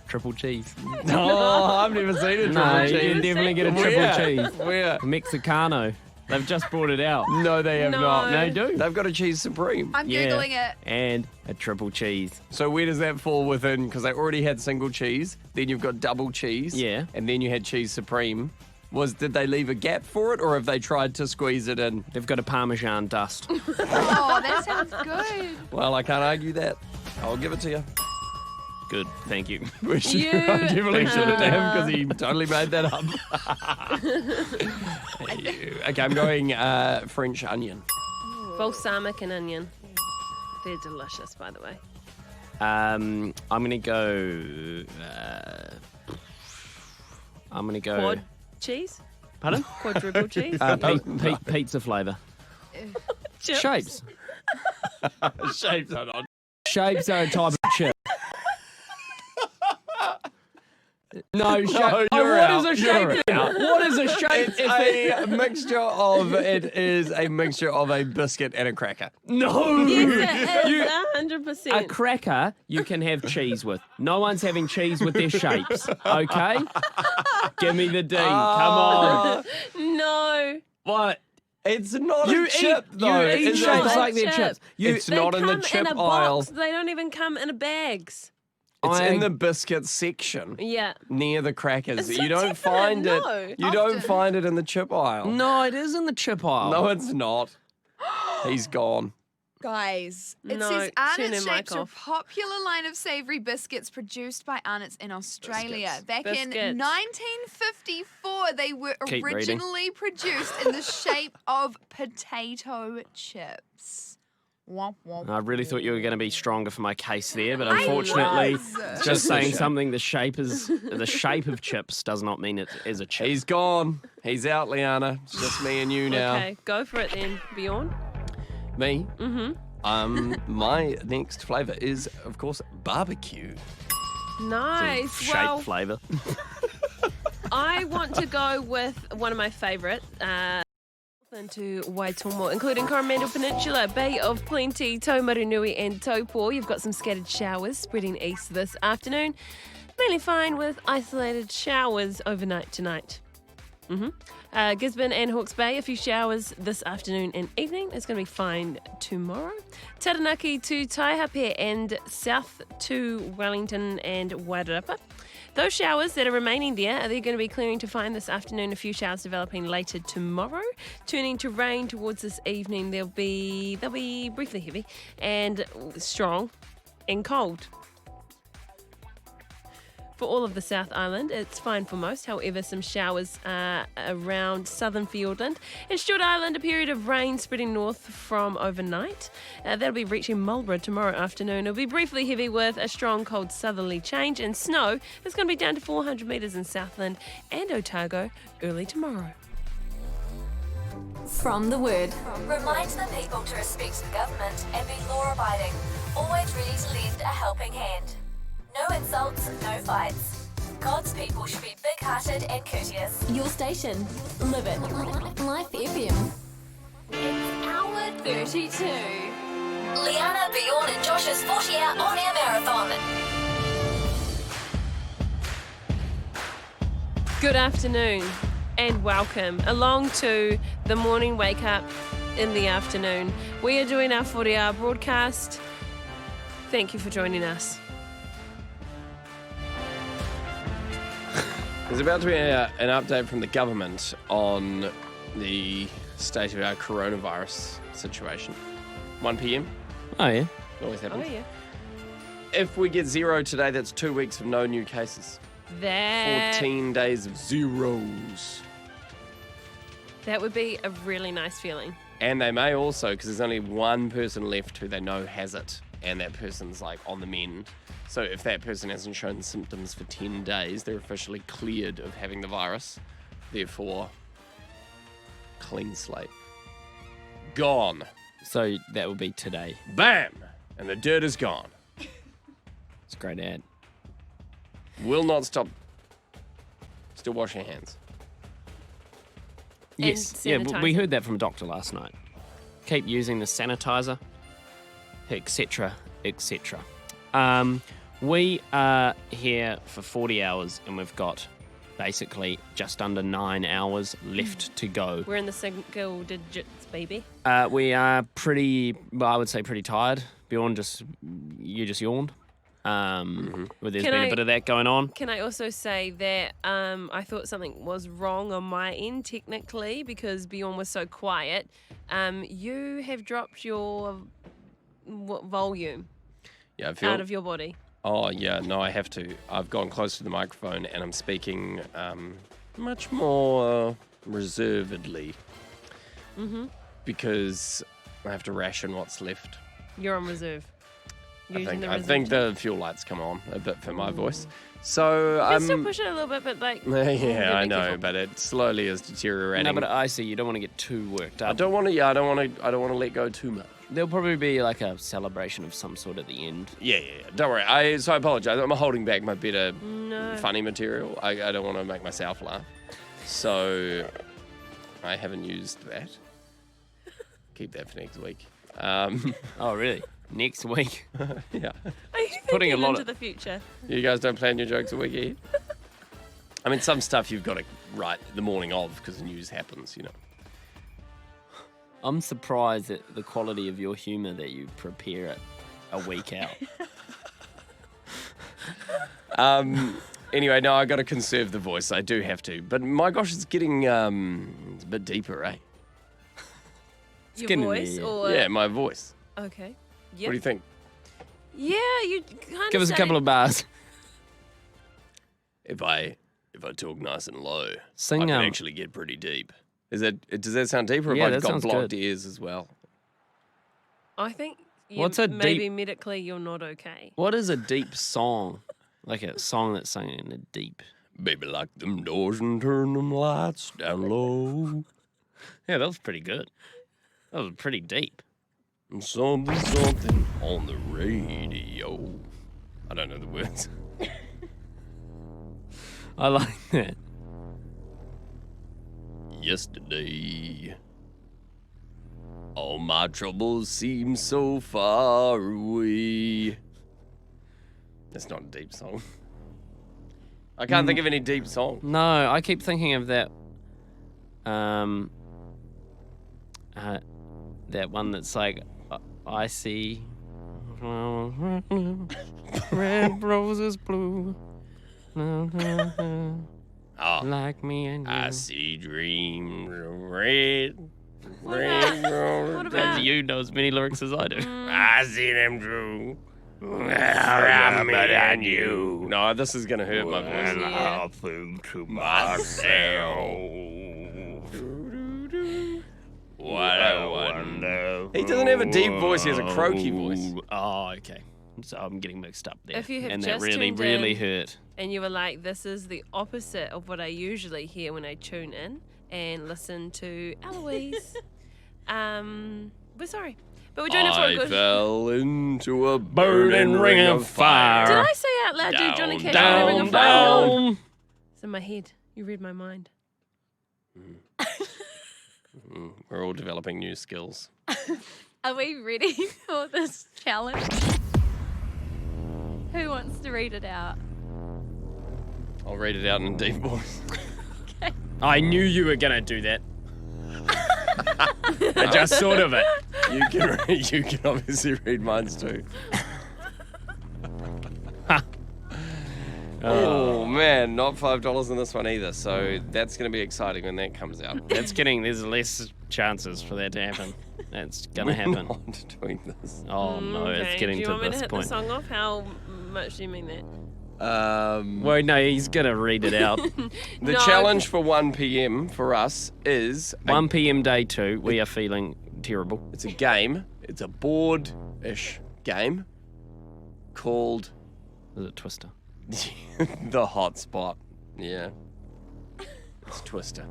Triple cheese. Oh, I've never seen a triple No, cheese. you can definitely get a triple cheese. Where? Mexicano. They've just brought it out. No, they have not. They do. They've got a Cheese Supreme. I'm Googling it. And a triple cheese. So where does that fall within? Because they already had single cheese, then you've got double cheese, Yeah. and then you had Cheese Supreme. Did they leave a gap for it, or have they tried to squeeze it in? They've got a Parmesan dust. Oh, that sounds good. Well, I can't argue that. I'll give it to you. Good, thank you. I definitely should have to him because he totally made that up. Okay, I'm going French onion. Balsamic and onion. They're delicious, by the way. I'm gonna go. Quad cheese? Pardon? Quadruple cheese? Pizza flavour. Chips? Shapes. Shapes, hold on. Shapes are a type of chip. No, you're what out. is a You're shape? out. What is a shape? It is a mixture of a biscuit and a cracker. No. Yes, it is 100%. A cracker you can have cheese with. No one's having cheese with their shapes, okay? Give me the D. Come on. No. What? It's not You a chip, eat- though. you eat is shapes it? like they're chips. It's They not in the come chip in a aisle. box. They don't even come in bags. It's I- in the biscuit section. Yeah. Near the crackers. It's You so don't different, find it. no. You don't find it in the chip aisle. No, it is in the chip aisle. No, it's not. He's gone. Guys, it No, says turn Arnott's their shapes mic are a off. popular line of savoury biscuits produced by Arnott's in Australia. Biscuits. Back in Biscuits. 1954, they were Keep reading. originally produced in the shape of potato chips. Womp, womp. I really thought you were going to be stronger for my case there, but I unfortunately, was. just Just the saying shape. something the shape of chips does not mean it is a chip. He's gone. He's out, Leanna. It's just me and you now. Okay, go for it then, Bjorn. Me? Mm-hmm. My next flavour is, of course, barbecue. Nice. Shape Well, flavour. I want to go with one of my favourite. Into Waitomo, including Coromandel Peninsula, Bay of Plenty, Taumarunui and Taupo. You've got some scattered showers spreading east this afternoon. Mainly fine with isolated showers overnight tonight. Gisborne and Hawke's Bay, a few showers this afternoon and evening. It's going to be fine tomorrow. Taranaki to Taihape and south to Wellington and Wairarapa. Those showers that are remaining there, they're going to be clearing to fine this afternoon. A few showers developing later tomorrow. Turning to rain towards this evening. They'll be briefly heavy and strong and cold. For all of the South Island, it's fine for most. However, some showers around southern Fiordland. And Stewart Island, a period of rain spreading north from overnight. That'll be reaching Marlborough tomorrow afternoon. It'll be briefly heavy with a strong cold southerly change. And snow is going to be down to 400 metres in Southland and Otago early tomorrow. From the Word. Remind the people to respect the government and be law-abiding. Always ready to lend a helping hand. No insults, no fights. God's people should be big-hearted and courteous. Your station. Live it. Life FM. It's Hour 32. Leanna, Bjorn and Josh's 40-hour on-air marathon. Good afternoon and welcome along to the morning wake up in the afternoon. We are doing our 40-hour broadcast. Thank you for joining us. There's about to be an update from the government on the state of our coronavirus situation. 1 p.m. Oh, yeah. Always happens. Oh, yeah. If we get 0 today, that's 2 weeks of no new cases. 14 days of zeros. That would be a really nice feeling. And they may also, because there's only one person left who they know has it, and that person's like on the mend. So if that person hasn't shown symptoms for 10 days, they're officially cleared of having the virus. Therefore, clean slate. Gone. So that will be today. Bam! And the dirt is gone. It's a great ad. Will not stop. Still wash your hands. Yes. Yeah, we heard that from a doctor last night. Keep using the sanitizer, etc., etc. We are here for 40 hours and we've got basically just under 9 hours left to go. We're in the single digits, baby. We are pretty, well, I would say pretty tired. Bjorn, you just yawned. There's been a bit of that going on. Can I also say that I thought something was wrong on my end technically because Bjorn was so quiet. You have dropped your volume out of your body. Oh, yeah, no, I have to. I've gone close to the microphone and I'm speaking much more reservedly because I have to ration what's left. You're on reserve. I think the fuel lights come on a bit for my voice. So I'm still push it a little bit, but like yeah, I know, but it slowly is deteriorating. No, but I see you don't want to get too worked up. I don't want to let go too much. There'll probably be like a celebration of some sort at the end. Yeah. Don't worry. I apologize. I'm holding back my better funny material. I don't want to make myself laugh. So I haven't used that. Keep that for next week. Oh, really? Next week? Yeah. Are you Putting thinking a lot into of the future? You guys don't plan your jokes a week ahead? I mean, some stuff you've got to write the morning of because the news happens, you know. I'm surprised at the quality of your humour that you prepare it a week out. Anyway, no, I got to conserve the voice. I do have to. But my gosh, it's getting it's a bit deeper, eh? Your voice? Or... Yeah, my voice. Okay. Yep. What do you think? Yeah, you kind of Give us a couple of bars. If I talk nice and low, Sing, I can actually get pretty deep. Does that sound deeper? Yeah, If that I've got sounds blocked good. ears as well? I think What's a maybe deep- medically you're not okay. What is a deep song? Like a song that's sung in a deep. Baby, lock them doors and turn them lights down low. Yeah, that was pretty good. That was pretty deep. Something on the radio. I don't know the words. I like that. Yesterday, all my troubles seem so far away. That's not a deep song. I can't think of any deep song. No, I keep thinking of that. That one that's like, I see red roses blue. Like me and you. I see dreams of red What roses. about- You know as many lyrics as I do. I see them true. Around me and you. No, this is gonna hurt my voice. I think to myself. What a wonder. He doesn't have a deep voice, he has a croaky voice. Oh, okay. So I'm getting mixed up there. If you have and just that really, tuned really in hurt. and you were like, this is the opposite of what I usually hear when I tune in and listen to Eloise. We're sorry. But we're doing it for a I good... fell into a burning ring of fire. Did I say out loud, dude, Johnny Cash, down, Ring of Fire? down. It's in my head. You read my mind. We're all developing new skills. Are we ready for this challenge? Who wants to read it out? I'll read it out in a deep voice. I knew you were going to do that. I just thought of it. You can obviously read mine too. Oh man, not $5 in this one either. So that's going to be exciting when that comes out. There's less chances for that to happen. That's going to happen. We're not doing this. Oh no, Okay. it's getting Do you to want me to this hit point. the song off? How much do you mean that? Well, no, he's going to read it out. The No. challenge for 1 p.m. for us is 1 p.m. day 2. We are feeling terrible. It's a game. It's a board-ish game called Is it Twister? The Hot Spot. Yeah. It's Twister.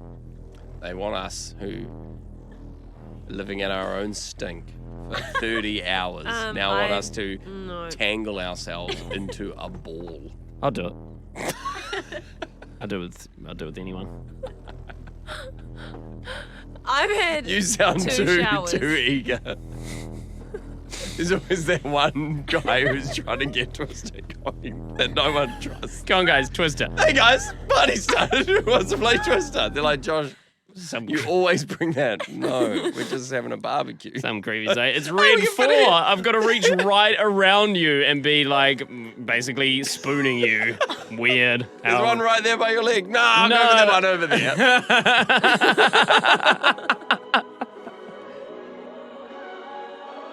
They want us who are living in our own stink for 30 hours. Now want us to tangle ourselves into a ball. I'll do it. I'll do it with anyone. I've had You sound two showers. too eager. There's always that one guy who's trying to get Twister going that no one trusts. Come on, guys, Twister. Hey guys, party started. Who wants to play Twister? They're like, Josh, you always bring that. No, we're just having a barbecue. Some creepy say it's red 4. I've got to reach right around you and be like basically spooning you. Weird. There's one right there by your leg. No, go for that one over there.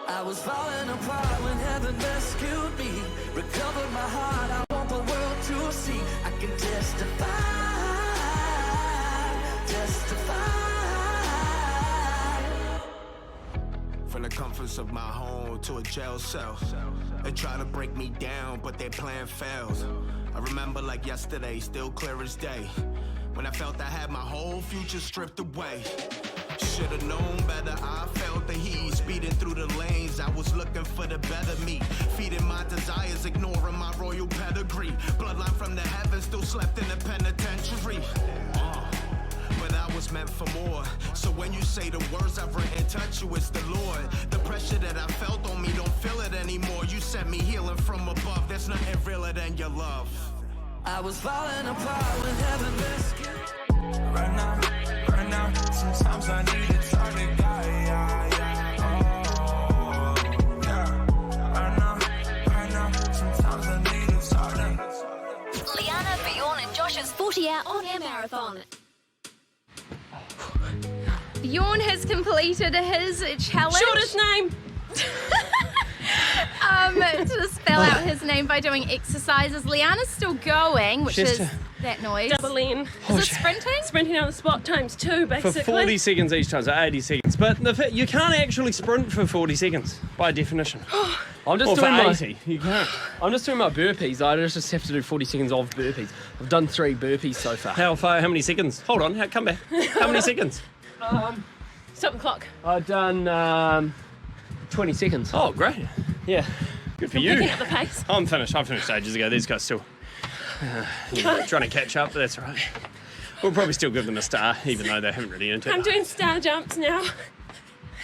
I was falling apart when heaven rescued me. Recovered my heart, I want the world to see. I can testify. From the comforts of my home to a jail cell. They try to break me down, but their plan fails. I remember like yesterday, still clear as day. When I felt I had my whole future stripped away. Should've known better, I felt the heat. Speeding through the lanes, I was looking for the better me. Feeding my desires, ignoring my royal pedigree. Bloodline from the heavens, still slept in the penitentiary. But I was meant for more. So when you say the words I've written touch you, it's the Lord. The pressure that I felt on me, don't feel it anymore. You sent me healing from above, there's nothing realer than your love. I was falling apart when heaven rescued. Right now, sometimes I need a target guy, Right now, sometimes I need a target. Leanna, Bjorn and Josh's 40-hour on-air marathon. Bjorn has completed his challenge. Shortest name. To spell out his name by doing exercises. Leanna's still going, which is that noise. Double N. Is it sprinting? Sprinting on the spot times 2, basically. For 40 seconds each time, so 80 seconds. But you can't actually sprint for 40 seconds, by definition. I'm just doing my 80. You can't. I'm just doing my burpees. I just have to do 40 seconds of burpees. I've done 3 burpees so far. How many seconds? Hold on, come back. How many seconds? Stop the clock. I've done 20 seconds. Oh, great. Yeah. Good for you. Picking up the pace. I'm finished. I finished ages ago. These guys still trying to catch up, but that's all right. We'll probably still give them a star, even though they haven't really earned it. I'm doing star jumps now.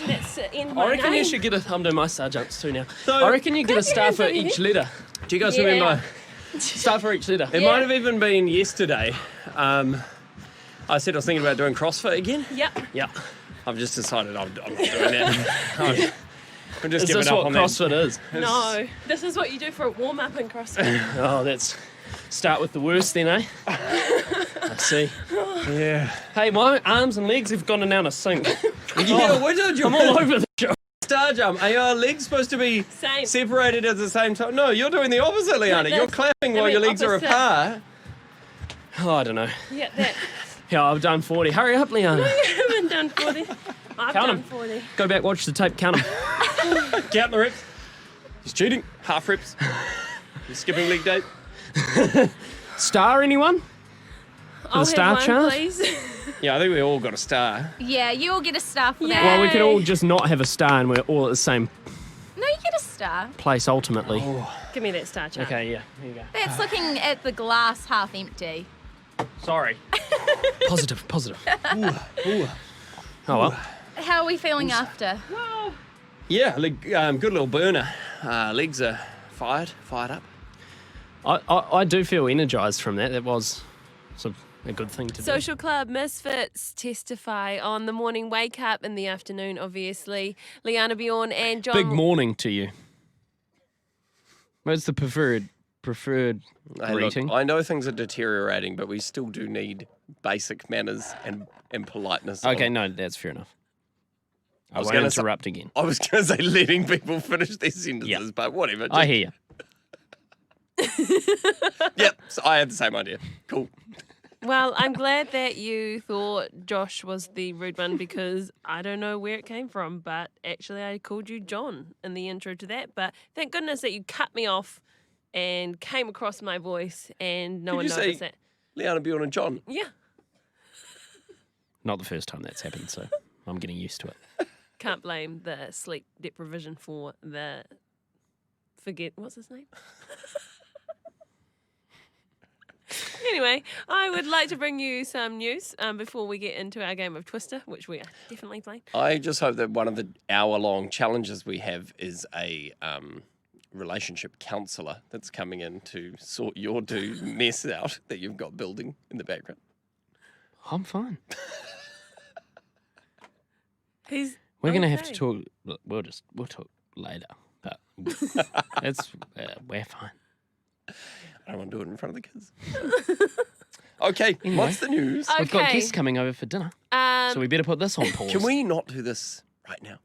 That's in my I reckon name. you should get a... I'm doing my star jumps too now. I reckon you get a star for each letter. Do you guys Yeah. remember? Star for each letter. It might have even been yesterday. I said I was thinking about doing CrossFit again. Yep. Yep. I've just decided I'm not doing that. I'm just Is giving this up what on CrossFit that. is? No, this is what you do for a warm-up in CrossFit. Oh, that's... Start with the worst then, eh? I see. Yeah. Hey, my arms and legs have gone down a sink. Yeah, what did you... I'm all over the show. Star jump. Are your legs supposed to be separated at the same time? No, you're doing the opposite, Leanna. You're clapping while your legs are apart. Oh, I don't know. Yeah, that. Yeah, I've done 40. Hurry up, Leanna. No, you haven't done 40. I've Count done 'em. 40. Go back, watch the tape, count them. Count the reps. He's cheating. Half reps. He's skipping leg day. Star, anyone? I'll the star have one, chart? please. Yeah, I think we all got a star. Yeah, you all get a star for that. Well, we could all just not have a star and we're all at the same No, you get a star. place ultimately. Give me that star chart. Okay, yeah, here you go. That's looking at the glass half empty. Sorry. Positive. Ooh. Oh well. How are we feeling after? Yeah, good little burner. Legs are fired up. I do feel energised from that. That was sort of a good thing to do. Social Club Misfits testify on the morning wake up, in the afternoon, obviously. Leanna, Bjorn and John. Big morning to you. What's the preferred Hey, look, greeting? I know things are deteriorating, but we still do need basic manners and politeness. Okay, no, that's fair enough. I won't gonna interrupt again. I was going to say letting people finish their sentences, but whatever. I hear you. Yep, so I had the same idea. Cool. Well, I'm glad that you thought Josh was the rude one, because I don't know where it came from, but actually I called you John in the intro to that. But thank goodness that you cut me off and came across my voice and no Did one you noticed say that. Leanna, Bjorn and John? Yeah. Not the first time that's happened, so I'm getting used to it. Can't blame the sleep deprivation for the... What's his name? Anyway, I would like to bring you some news before we get into our game of Twister, which we are definitely playing. I just hope that one of the hour-long challenges we have is a relationship counsellor that's coming in to sort your mess out that you've got building in the background. I'm fine. We're going to have to talk. We'll talk later, but we're fine. I don't want to do it in front of the kids. Okay, Anyway, what's the news? We've got Okay. guests coming over for dinner, so we better put this on pause. Can we not do this right now?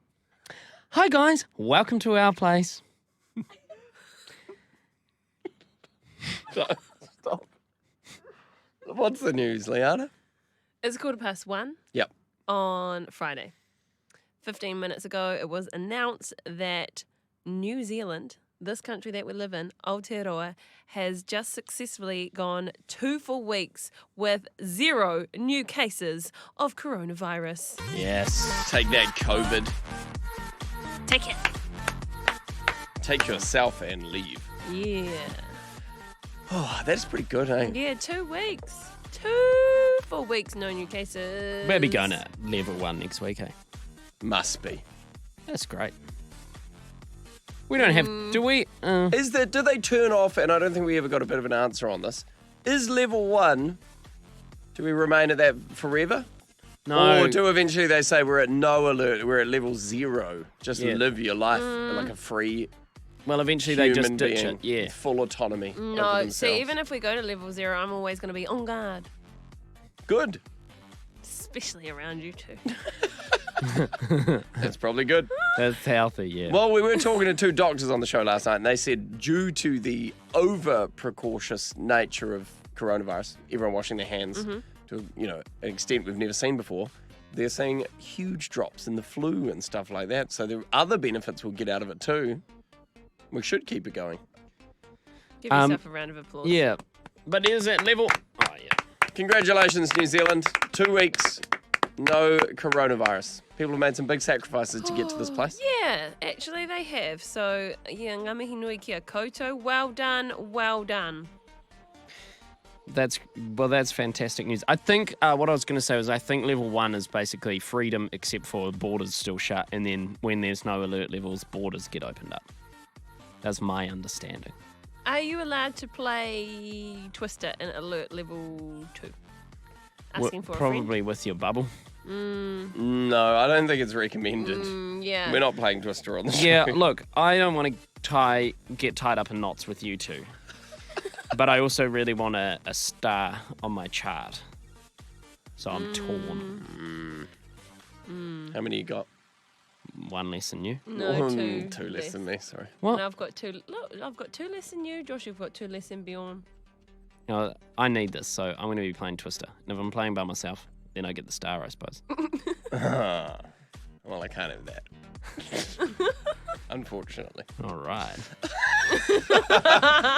Hi guys, welcome to our place. Stop. What's the news, Leanna? It's 1:15 Yep. on Friday. 15 minutes ago, it was announced that New Zealand, this country that we live in, Aotearoa, has just successfully gone 2 full weeks with 0 new cases of coronavirus. Yes. Take that, COVID. Take it. Take yourself and leave. Yeah. Oh, that's pretty good, eh? Yeah, 2 weeks. 2 full weeks, no new cases. We'll be going to level 1 next week, eh? Must be. That's great. We don't have. Do we? Do they turn off? And I don't think we ever got a bit of an answer on this. Is level 1, do we remain at that forever? No. Or do eventually they say we're at no alert, we're at level 0, just live your life like a free Well, eventually they just human ditch being it, yeah. with full autonomy over No, themselves. see, even if we go to level 0, I'm always going to be on guard. Good. Especially around you two. That's probably good. That's healthy, yeah. Well, we were talking to 2 doctors on the show last night, and they said due to the over-precautious nature of coronavirus, everyone washing their hands to, an extent we've never seen before, they're seeing huge drops in the flu and stuff like that. So there are other benefits we'll get out of it too. We should keep it going. Give yourself a round of applause. Yeah. But is it level... Oh, yeah. Congratulations, New Zealand. 2 weeks, no coronavirus. People have made some big sacrifices to get to this place. Yeah, actually they have. So, yeah, ngā mihi nui kia koutou. Well done, well done. That's fantastic news. I think what I was going to say was I think level 1 is basically freedom except for borders still shut, and then when there's no alert levels, borders get opened up. That's my understanding. Are you allowed to play Twister in alert level 2? Asking for a friend? Probably with your bubble. No, I don't think it's recommended. Yeah. We're not playing Twister on the show. Yeah, look, I don't want to get tied up in knots with you two. But I also really want a star on my chart. So I'm torn. How many you got? 1 less than you. No, 2. 2 less than me, sorry. What? No, I've got 2. Look, I've got 2 less than you. Josh, you've got 2 less than Bjorn. I need this, so I'm going to be playing Twister. And if I'm playing by myself, then I get the star, I suppose. Well, I can't have that. Unfortunately. All right.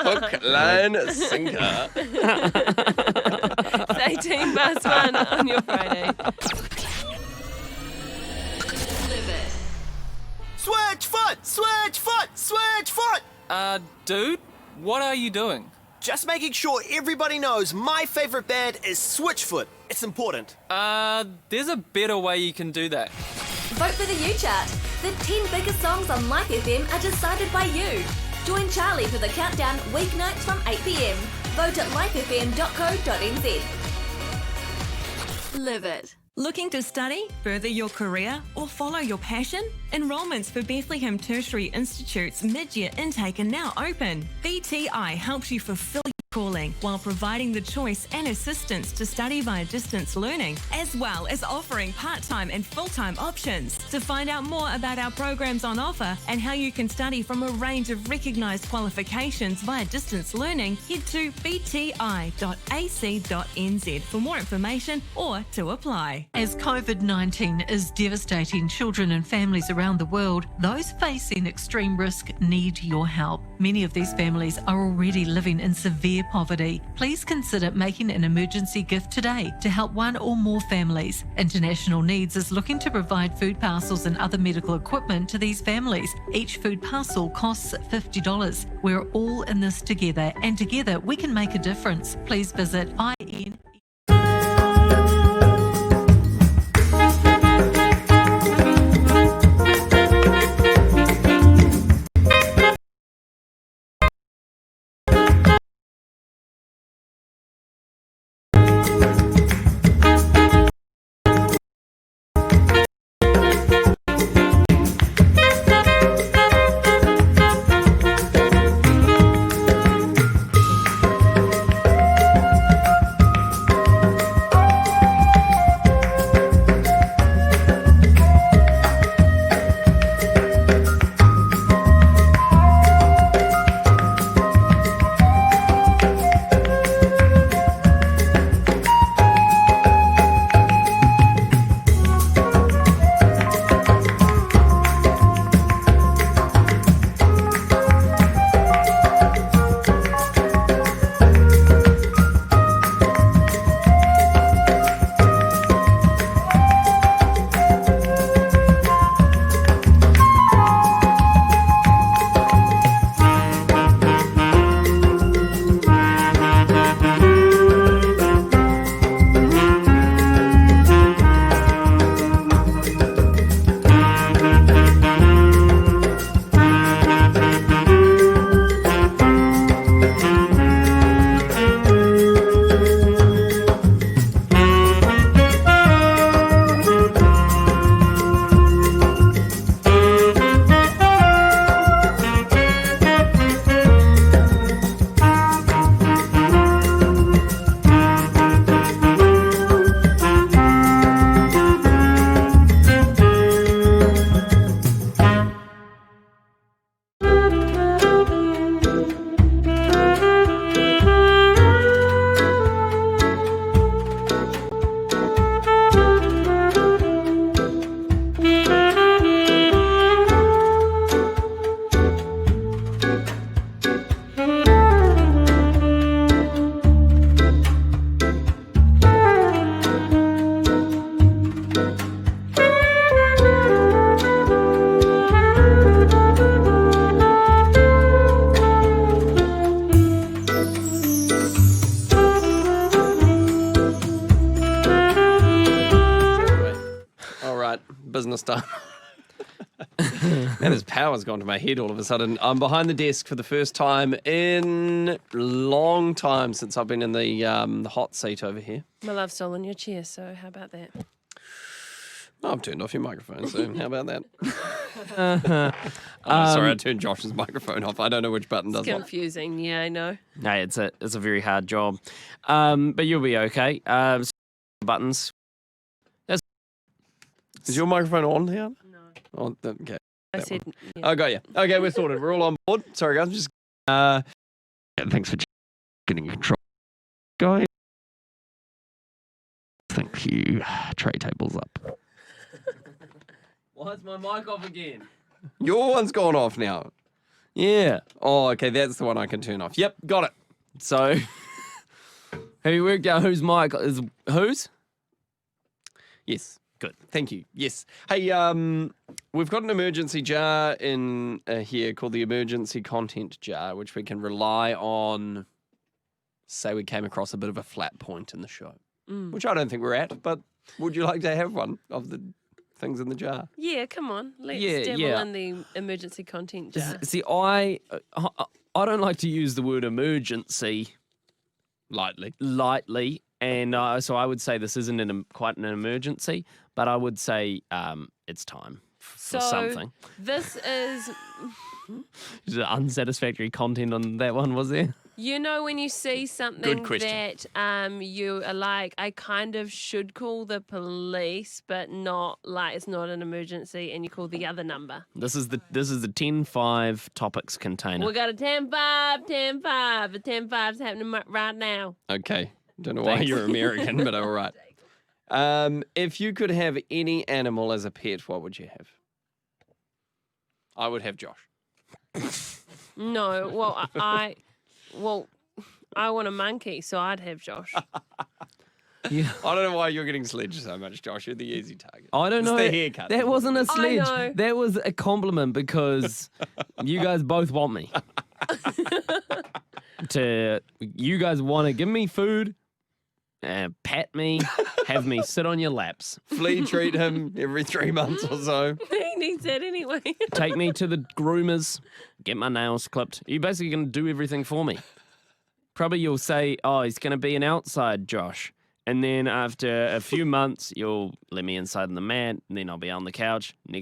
Hook, line, sinker. It's 18 past 1 on your Friday. Switch foot! Switch foot! Switch foot! Dude, what are you doing? Just making sure everybody knows my favorite band is Switchfoot. It's important. There's a better way you can do that. Vote for the U Chart. The 10 biggest songs on Life FM are decided by you. Join Charlie for the countdown weeknights from 8 p.m. Vote at lifefm.co.nz. Live it. Looking to study, further your career, or follow your passion? Enrolments for Bethlehem Tertiary Institute's mid-year intake are now open. BTI helps you fulfill your calling while providing the choice and assistance to study via distance learning, as well as offering part-time and full-time options. To find out more about our programs on offer and how you can study from a range of recognised qualifications via distance learning, head to bti.ac.nz for more information or to apply. As COVID-19 is devastating children and families around the world, those facing extreme risk need your help. Many of these families are already living in severe poverty. Please consider making an emergency gift today to help one or more families. International Needs is looking to provide food parcels and other medical equipment to these families. Each food parcel costs $50. We're all in this together, and together we can make a difference. Please visit IN. business done. And his power's gone to my head all of a sudden. I'm behind the desk for the first time in a long time since I've been in the hot seat over here. My love's stolen your chair, so how about that? Oh, I've turned off your microphone, so how about that? Sorry, I turned Josh's microphone off. I don't know which button does It's what. confusing. Yeah, I know. Hey, it's a very hard job, but you'll be okay. Buttons. Is your microphone on here? No. Oh, okay. I That said. one. Yeah. I got you. Okay, we're sorted. We're all on board. Sorry, guys. Just thanks for getting control, guys. Thank you. Tray tables up. Why is my mic off again? Your one's gone off now. Yeah. Oh, okay. That's the one I can turn off. Yep, got it. So, have you worked out whose mic is whose? Yes. Good. Thank you. Yes. Hey, we've got an emergency jar in here called the emergency content jar, which we can rely on. Say we came across a bit of a flat point in the show, which I don't think we're at, but would you like to have one of the things in the jar? Yeah, come on. Let's Yeah, dabble yeah. in the emergency content jar. See, I don't like to use the word emergency lightly, and so I would say this isn't quite an emergency, but I would say it's time for something. This is, Is there unsatisfactory content on that one, was there? you know, when you see something question. that you are like, I kind of should call the police, but not like it's not an emergency, and you call the other number. This is the 10-5 topics container. We got a 10-5, 10-5. The 10-5's happening right now. Okay. Don't know why Thanks. you're American, but all right. If you could have any animal as a pet, what would you have? I would have Josh. No, well, I want a monkey, so I'd have Josh. Yeah. I don't know why you're getting sledged so much, Josh. You're the easy target. I don't It's know. the haircut. That wasn't a I sledge. know. That was a compliment because you guys both want me. You guys want to give me food, pat me, have me sit on your laps, Flea treat him every 3 months or so. He needs that anyway. take me to the groomers, get my nails clipped. You're basically going to do everything for me. Probably you'll say, oh, he's going to be an outside Josh. And then after a few months, you'll let me inside in the mat, and then I'll be on the couch next